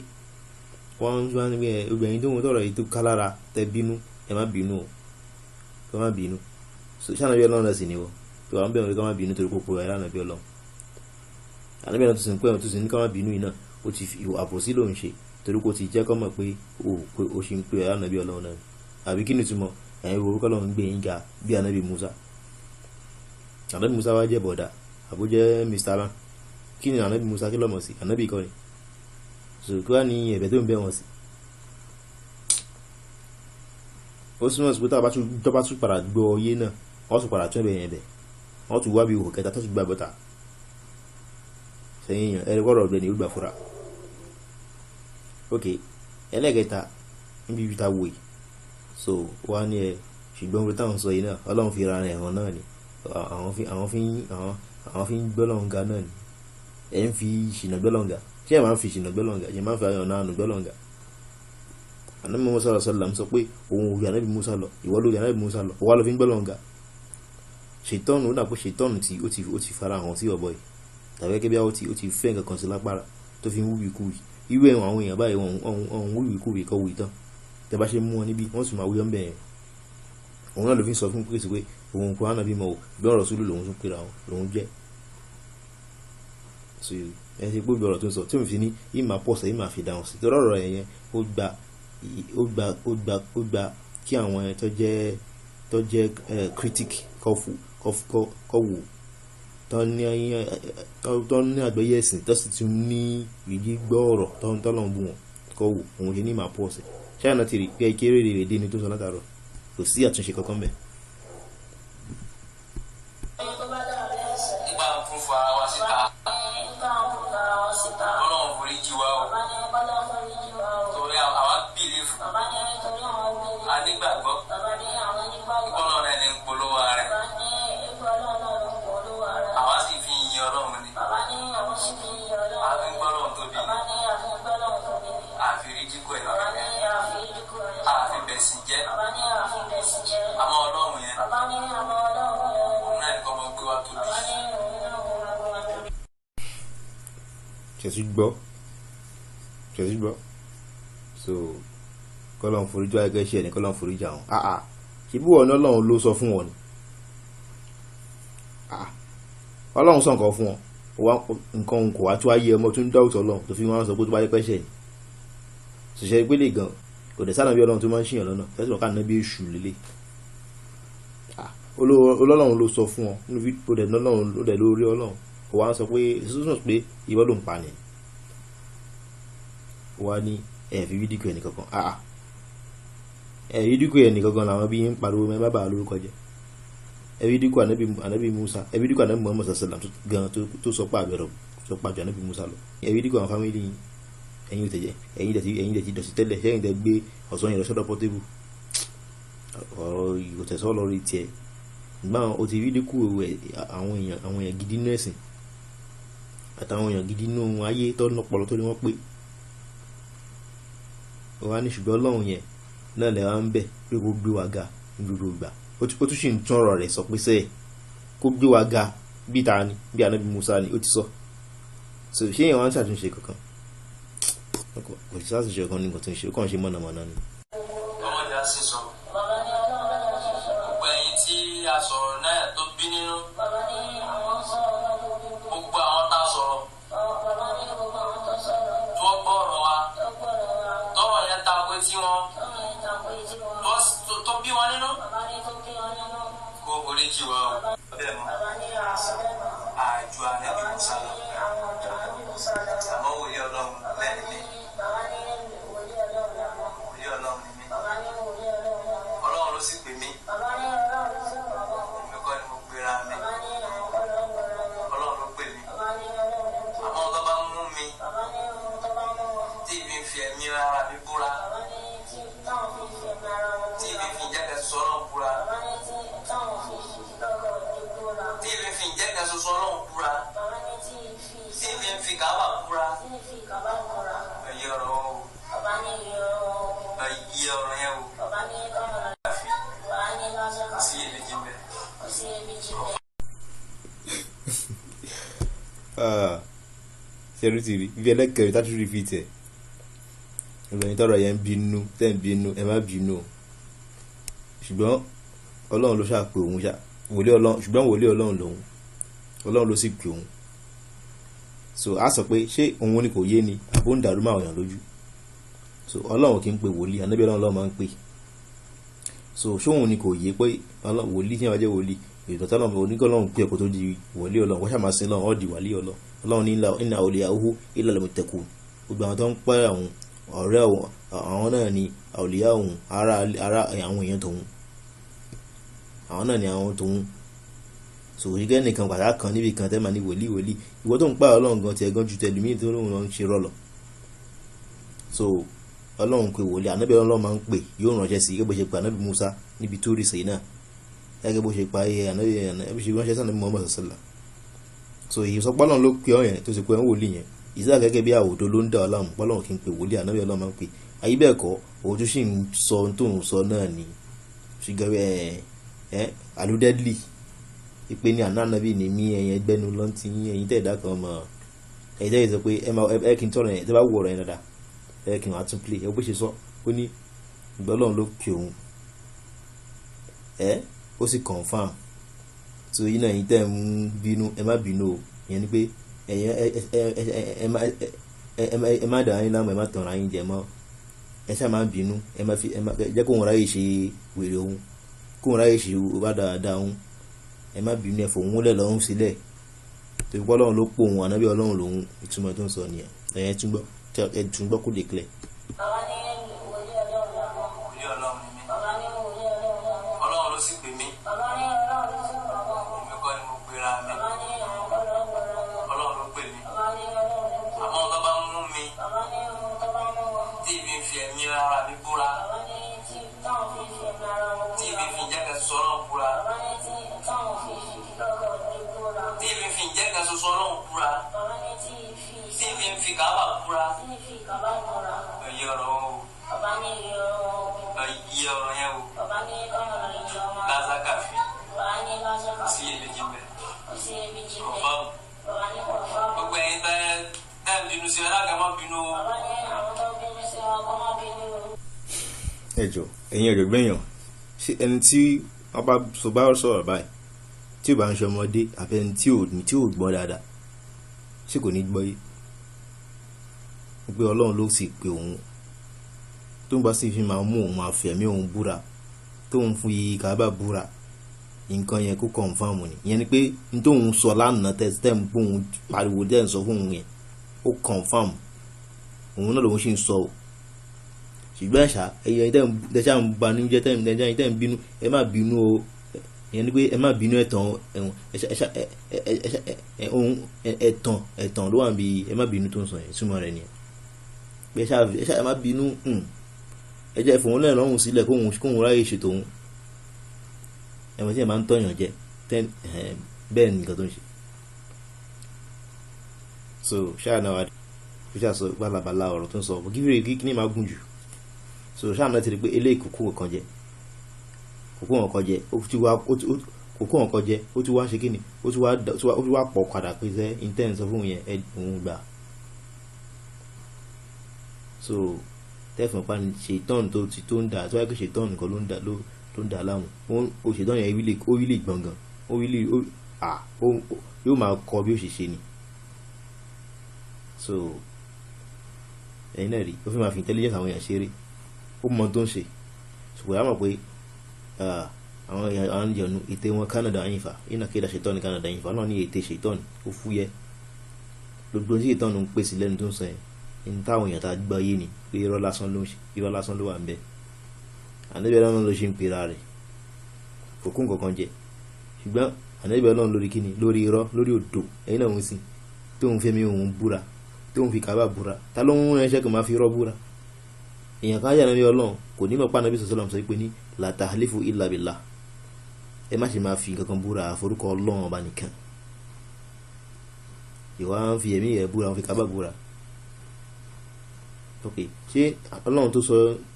wọ́n ń wá níbi obìnrin tó ń tọrọ yìí tó ká lára tẹ bínú, ẹ má bínú o, ẹ má bínú. So ṣé ànábì Ọlọ́run sì ni wọ́n tó wà ń bẹ̀rù ká má bínú torí kókó ẹ̀ ànábì Ọlọ́run. ànábì Ọlọ́run tó sì ń pẹ́ wọn tó sì ní ká má bínú yìí náà ó ti fi àbòsí ló ń ṣe torí kó ti jẹ́ kọ́ mọ̀ pé ó ṣe ń pè ẹ̀ ànábì Ọlọ́run náà. àbí kí ni túmọ̀ ẹ̀yin orúkọ Ọlọ́run gbé yín ga bí ànábì Musa. ànábì Musa wá jẹ́ bọ̀dà àbújẹ́ Mr. Man, kí ni ànábì Musa kí lọ́mọ̀ sí ànábì kọ́ ni. So kí wá ní ẹ̀bẹ̀ tó ń bẹ̀ wọ́n sí. ó súnmọ́ sí pé tó bá tún padà gbọ́ ọyé náà wọ́n tún padà tún ẹ̀bẹ̀ yẹn bẹ̀, wọ́n tún wá bí ihò kẹta tó tún gbà bọ́ta sẹ́yìn yàn ẹ̀rẹ́ kọ́rọ̀ ọ̀gbẹ́ni ó gbà fúra. Ok, ẹlẹ́gẹ̀ta níbi ibi ta wò yìí. So wá ní ẹ ṣùgbọ́n orí táwọn sọ yìí náà Ọlọ́run fi ra ẹ̀hàn náà ni, àwọn fi ń gbọ́lọ́ǹga náà ni, ẹ̀ ń fi ṣìnà gbọ́lọ́ǹga. ṣé ẹ̀ máa ń fi ṣìnà gbọ́lọ́ǹga, ẹ̀ máa ń fi ayọ̀ náà nù gbọ́lọ́ǹga. ànábì Muhammad sallallahu alaihi wasallam sọ pé òun ò rí ànábì Musa lọ, ìwọ ló rí ànábì Musa lọ, òwá ló fi ń gbọ́lọ́ǹga. ṣètọ́nù ó dà pé ṣètọ́nù tí ó ti fara hàn sí ọ̀bọ yìí, tàbí gẹ́gẹ́ bí ó ti fẹ́ nǹkan kan sí lápára tó fi ń wúwi kúwi. irú ẹ̀wọ̀n àwọn èèyàn báyìí wọ́n wúwi kúwi kọ́ wù tán, tẹ bá ṣe mú wọn níbí wọ́n sì máa wúyọ́ ń bẹ̀yẹn. òun náà ló fi ń sọ fún pé òun kò ànábì mọ́ bí ọ̀rọ̀ sùúrù lòun tún pera lòun jẹ́. So ẹ ṣe gbogbo ọ̀rọ̀ tó ń sọ tí mo fi ní ìmà pọ̀ sẹ́ ìmà fi dáhùn sí torí ọ̀rọ̀ yẹn ó gba kí àwọn ẹ̀ tó jẹ́ critic kọ́ wò tó ní àgbẹ̀yẹ ẹ̀sìn tó sì tún ní ìdí gbọ́ ọ̀rọ̀ tó ń tọ́lọ̀ ń bù wọn kọ́ wò òun ṣe ní ìmà pọ̀ sẹ́ ṣáà ti rí pé kéré rèé dé ni tó sọ látàrọ̀ kò sí àtúnṣe kankan bẹ́ẹ̀. Ọlọ́run forí jì wá o, torí àwa bìlífù anígbàgbọ́ ìkọ́nà rẹ̀ ní polówó rẹ̀, àwa sì fi yin Ọlọ́run ni, a fi ń gbọ́ Ọlọ́run tóbi ni, àfi rí jíkọ̀ ẹ̀ lọ́rẹ̀, àfi bẹ̀sìn jẹ́, àmọ́ Ọlọ́run yẹn òun náà nìkan mọ́ gbé wá tóbi. ṣẹ̀sí gbọ́ so kọ́lọ́n foríjì ayẹkẹ́ ṣe ẹni kọ́lọ́n foríjì àwọn ṣe bí wọ́n ní Ọlọ́run ló sọ fún wọn ni Ọlọ́run sọ nǹkan fún wọn nǹkan kò wá tó ayé ọmọ tó ń dáwùtọ̀ Ọlọ́run tó fi wọn sọ pé tó bá yẹ pẹ́ṣẹ̀ ni ṣiṣẹ́ ìpele gan kò dẹ̀ sáà bí Ọlọ́run tó máa ń ṣìyàn lọ́nà tẹ́sí ọ̀ká náà bí èṣù lélẹ̀ Ọlọ́run ló sọ fún wọn nínú fídíò dẹ̀ lọ́lọ́run ló dẹ̀ lórí Ọlọ́run kò wá sọ pé ìsúsùn pé ìwọ ló ń pa ni wá ní ẹ̀fí fídíò ẹnì kankan fídíò ẹnì kankan làwọn bí ń pariwo mẹ́ bá bàa lórúkọ jẹ́ fídíò ànábì Musa fídíò ànábì Muhammad sallam gan tó sọ pé àbẹ̀rọ̀ sọ pàjọ ànábì Musa lọ fídíò àwọn fámìlì ẹ̀yin dẹ̀ ti dọ̀sí tẹ́lẹ̀ ẹ̀yin dẹ̀ gbé ọ̀sán yẹn lọ sọ́dọ̀ pọ́tébù ọ̀rọ̀ ìgòtẹ̀sọ́ lórí tiẹ̀ gbá o ti fídíò àwọn èèyàn gidi nínú ẹ̀sìn àtàwọn èèyàn gidi nínú ayé tó lọ́pọlọ tó ní wọ́n pé wá ní ṣùgbọ́n Ọlọ́run yẹn náà lẹ́wà ń bẹ̀ pé kó gbé wa ga ní gbogbo ìgbà ó tún sì ń tún ọ̀rọ̀ rẹ̀ sọ pé sẹ́ẹ̀ kó gbé wa ga bí ta ni bí ànábì Musa ni ó ti sọ so ṣé èèyàn wá ń ṣàtúnṣe kankan kò sí ṣàtúnṣe kankan ní nǹkan tó ń ṣe ó kàn ṣe mọ̀nàmọ́ná ni. ọmọdé á sì sọ gbogbo ẹ̀yin tí a sọ̀rọ̀ náà tó bí nínú gbogbo àwọn tá a sọ̀rọ̀ tó gbọ́ ọ̀rọ̀ wa tọ́rọ̀ yẹn ta pé tí wọ́n tó bí wọn nínú kó oríjì wa o bẹ́ẹ̀ mọ́ àjò ànábì Mùsá lọ àmọ́ wòlíì Ọlọ́run lẹ́nu mi wòlíì Ọlọ́run ni mí Ọlọ́run ló sì pè mí èmi kọ́ ni mo gbéra mi Ọlọ́run ló pè mí àmọ́ tó bá mú mi tí ibi ń fi ẹ̀mí ara mi búra tí ibi fi ìjẹ́kẹ̀ sọ Ọlọ́run búra tí ibi fi ìjẹ́kẹ̀ sọ Ọlọ́run búra tí ibi fi Káàbà búra ẹ̀yẹ ọ̀rọ̀ o ẹ̀yẹ ọ̀rọ̀ yẹn o sí èméjì bẹ́ẹ̀. ṣẹ́rú ti rí ibi ẹlẹ́kẹ̀rẹ́ tá tún rí fi tẹ̀ ìròyìn tọrọ yẹn ń bínú tẹ́ ń bínú ẹ má bínú o ṣùgbọ́n Ọlọ́run ló ṣàpè òun ṣá wòlíì Ọlọ́run ṣùgbọ́n wòlíì Ọlọ́run lòun Ọlọ́run ló sì pè òun so a sọ pé ṣé òun ni kò yé ni àbó ń dàrú máa yàn lójú so Ọlọ́run kì í pe wòlíì ànábì Ọlọ́run máa ń pè so ṣé òun ni kò yé pé wòlíì tí wọ́n jẹ́ wòlíì ìdọ̀tí Ọlọ́run oníkọ́lọ́run pé ẹ̀kọ́ tó di wòlíì Ọlọ́run wọ́n ṣàmásí Ọlọ́run ọ́ di wòlíì Ọlọ́run ní inna awliya'uhu illa al-muttaqun gbogbo àwọn tó ń pẹ́ àwọn ọ̀rẹ́ àwọn náà ni àwòlíyá òun ara àwọn èèyàn tòun àwọn náà ni àwọn tòun so ìgẹ́ nìkan pàtàkì kan níbi kan tẹ́ máa ní wòlíì ìwọ tó ń pẹ́ Ọlọ́run gan tiẹ̀ gan ju tẹlumi tó lóun lọ ń ṣe rọ́lọ̀ so Ọlọ́run pé wòlíì ànábì Ọlọ́run máa ń pè yóò ránṣẹ́ sí gẹ́gẹ́ bó ṣe pa ànábì Musa níbi tó rí sèyí náà gẹ́gẹ́ bó ṣe pa ànábì ṣe ránṣẹ́ sí ànábì Muhammad sallallahu so ìsọpọ̀ Ọlọ́run ló pè ọ́ yẹn tó ṣe pé ń wòlíì yẹn ìsá gẹ́gẹ́ bí àwòdó ló ń dà ọ́ láàmú pọ́lọ́run kí n pè wòlíì ànábì Ọlọ́run máa ń pè ayé bẹ́ẹ̀ kọ́ ojú sì ń sọ tó ń sọ náà ni ṣùgbọ́n aludedli ìpè ní ànábì ni mí ẹ̀yìn ẹgbẹ́nu lọ́ntì ẹ̀yìn tẹ̀dá kan mọ̀ ẹ̀yìn tẹ̀yìn sọ pé ẹ kí n tọrọ yẹn tẹ́ bá wù ọ̀rọ̀ yẹn dáadáa ẹ kí n wá tún play ẹ bó ṣe sọ ó ní ìgbà Ọlọ́run ló pè òun ó sì confam so yìí náà yìí tẹ̀ ń bínú ẹ má bínú o ìyẹn ni pé ẹ má dàá yín láàmú ẹ má tọ̀ra yín jẹ mọ́ ẹ ṣáà má bínú ẹ má jẹ́ kóun ráyè ṣe wèrè òun kóun ráyè ṣe bá dáadáa òun ẹ má bínú ẹ fòun lẹ̀ lọ́rùn sílẹ̀ torí pé Ọlọ́run ló pò òun ànábì Ọlọ́run lòun ìtumọ̀ tó ń sọ nìyẹn ẹ̀yẹn tún gbọ́ kó lè kílẹ̀. Ọlọ́run ló sì pè mí èmi kọ́ ni mo gbéra mi Ọlọ́run ló pè mí àmọ́ tó bá mú mi tí ibi ń fi ẹ̀mí ara mi búra tí ibi fi ìjẹ́kẹ̀ sọ Ọlọ́run búra tí ibi fi ìjẹ́kẹ̀ sọ Ọlọ́run búra tí ibi ń fi Káàbà búra ẹ̀yẹ ọ̀rọ̀ o ẹ̀yẹ ọ̀rọ̀ yẹn o lásàkàfì sí èméjì bẹ́ẹ̀ ọ̀fọ̀ gbogbo ẹ̀yin tẹ́ bínú sí alágàmọ́ bínú o. ẹjọ ẹ̀yin ọ̀jọ̀gbọ́n ṣé ẹni tí wọ́n bá sọ̀rọ̀ báyìí tí ò bá ń ṣe ọmọdé àbẹ ẹni tí ò gbọ́ dáadáa ṣé kò ní gbọ́ yé pé Ọlọ́run ló sì pé òun tó ń bá sì fi máa mú òun máa fẹ̀mí òun búra tó ń fi Káàbà búra nǹkan yẹn kó kọ̀ǹfàmù ni ìyẹn ni pé n tó ń sọ lánàá tẹ́m pé òun pariwo dẹ́ ń sọ fún òun yẹn ó kọ̀ǹfàmù òun náà lòun sì ń sọ o ṣùgbọ́n ẹ̀ṣà ẹ̀yẹ tẹ́ṣà ń banújẹ́ tẹ́m bínú ẹ má bínú o ìyẹn ni pé ẹ má bínú ẹ̀tàn ló wà níbi ẹ má bínú tó ń sọ yẹn túmọ̀ rẹ̀ nìyẹn pé ẹ̀ṣà ẹ má bínú ẹ jẹ́ ìfòun lẹ́yìn lọ́rùn sílẹ̀ kóhun ráyè ṣètò òun ẹ̀wọ̀n tí ẹ̀ máa ń tọ̀yàn jẹ bẹ́ẹ̀ nìkan tó ń ṣe so ṣáà náà wà fi ṣàṣọ balabala ọ̀rọ̀ tó ń sọ ọ̀pọ̀ kí ní máa gùn jù so ṣáà náà ti rí pé eléyìí kókó ọ̀kan jẹ kókó ọ̀kan jẹ ó ti wá ṣe kí ni ó ti wá pọ̀ padà pé sẹ́ intent sọ fún yẹn òun gbà so tẹ́fọ̀n pa ni ṣètọ́n tó ń dà tó wáyé pé ṣètọ́n nìkan ló ń dà láwọn ó ṣètọ́n yẹn ó rí lè gbọ̀ngàn yóò máa kọ bí ó ṣe ṣe ni so ẹ̀yin náà rí ó fi máa fi intelligence àwọn èèyàn ṣeré ó mọ tó ń ṣe ṣùgbọ́n a mọ̀ pé àwọn ìjọ̀nù ètè wọn Canada àyìnfà iná kéda ṣètọ́ ní Canada àyìnfà náà ní ètè ṣètọ́nù ó fúyẹ́ gbogbo tí ṣètọ́nù ń pèsè lẹ́nu tó ń sọ yẹn ní táwọn èèyàn tá gbọ́ yé ni pé irọ́ lásán ló wà ń bẹ ànábì Ọlọ́run ló ṣe ń pera rẹ̀ kò kún kankan jẹ ṣùgbọ́n ànábì Ọlọ́run lórí kíni lórí irọ́ lórí òdò ẹ̀yin náà ń sìn tó ń fẹ́mi òun búra tó ń fi Káàbà búra ta ló ń ránṣẹ́ kò máa fi irọ́ búra èèyàn kan yà ànábì Ọlọ́run kò ní mọ̀ pa ànábì sallallahu alaihi wasallam sọ pé ní la tahlifu illa billah ẹ má ṣe máa fi kankan búra àforúkọ Ọlọ́run ọba nìkan ìwà ń fi ẹ̀mí ẹ̀ búra ń fi Káàbà búra ok ṣé Ọlọ́run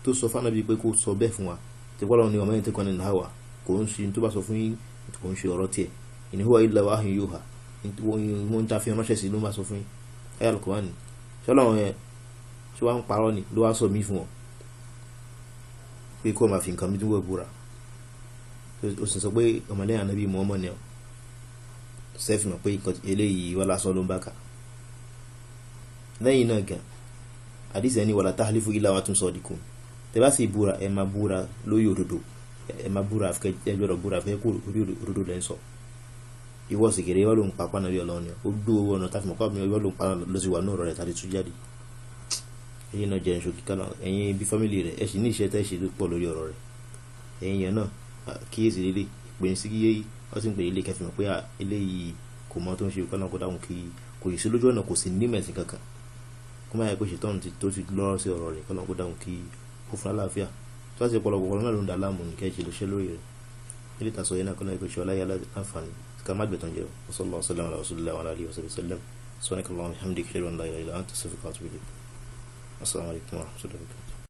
tó sọ fánàbí pé kó sọ bẹ́ẹ̀ fún wa tí Ọlọ́run ní ọmọ yẹn tí kan ní náà wà kò ń ṣe tó bá sọ fún yín kò ń ṣe ọ̀rọ̀ tiẹ̀ in huwa illa wahyun yuha wọ́n ń ta fi ránṣẹ́ sí ló máa sọ fún yín ayé Al-Qur'an ni ṣé Ọlọ́run yẹn ṣé wàá ń parọ́ ni ló wá sọ mí fún ọ pé kó máa fi nǹkan mi tó wọ̀ búra ó sì sọ pé ọmọdé ànábì Muhammad ni ọ sẹ́fì mọ̀ pé eléyìí wà lásán ló ń bá kà lẹ́yìn náà gan àdìsí ẹni wala tahlifu illa wa antum sadiqun tẹ́ bá sì búra ẹ máa búra lórí òdodo ẹ máa búra àfikẹ́ ẹgbẹ́rọ̀ búra àfikẹ́ kó orí òdodo lẹ́ ń sọ ìwọ sì kéré ìwọ ló ń pa pánà bí Ọlọ́run ni ó gbó owó ọ̀nà táfi mọ̀ pàmò ìwọ ló ń pa lọ sí wà náà rọ̀ rẹ̀ tàbí tú jáde ẹ̀yin náà jẹ́ ìṣòkì kan náà ẹ̀yin bí fámìlì rẹ̀ ẹ̀ sì ní iṣẹ́ tẹ́ ṣe pọ̀ lórí ọ̀rọ̀ rẹ̀ ẹ̀yin yẹn náà kíyèsí lélẹ̀ ìpè sí yé wọ́n sì ń pè ilé kẹfì mọ̀ pé eléyìí kò mọ tó ń ṣe kọ́nà kó dáhùn kí kò yìí sí lójú ọ̀nà kò sì ní mẹ̀sìn kankan kó má yẹ kó ṣètọ́nù tó ti lọ́rọ́ sí ọ̀rọ̀ rẹ̀ kọ́nà kó dáhùn kí ó fún aláàfíà tó láti pọ̀lọpọ̀ náà ló ń da láàmú ní kẹ́ẹ̀ṣe lóṣẹ́ lórí rẹ̀ ilé ìtàsọ yẹn náà kọ́nà kó ṣe ọláyà láǹfààní ká má gbẹ̀tàn jẹ́ sallallahu alaihi wa sallam ala rasulillah wa ala alihi wa sallam subhanakallahumma wa bihamdika ashhadu an la ilaha illa anta astaghfiruka wa atubu ilayk assalamu alaikum wa rahmatullahi wa barakatuh.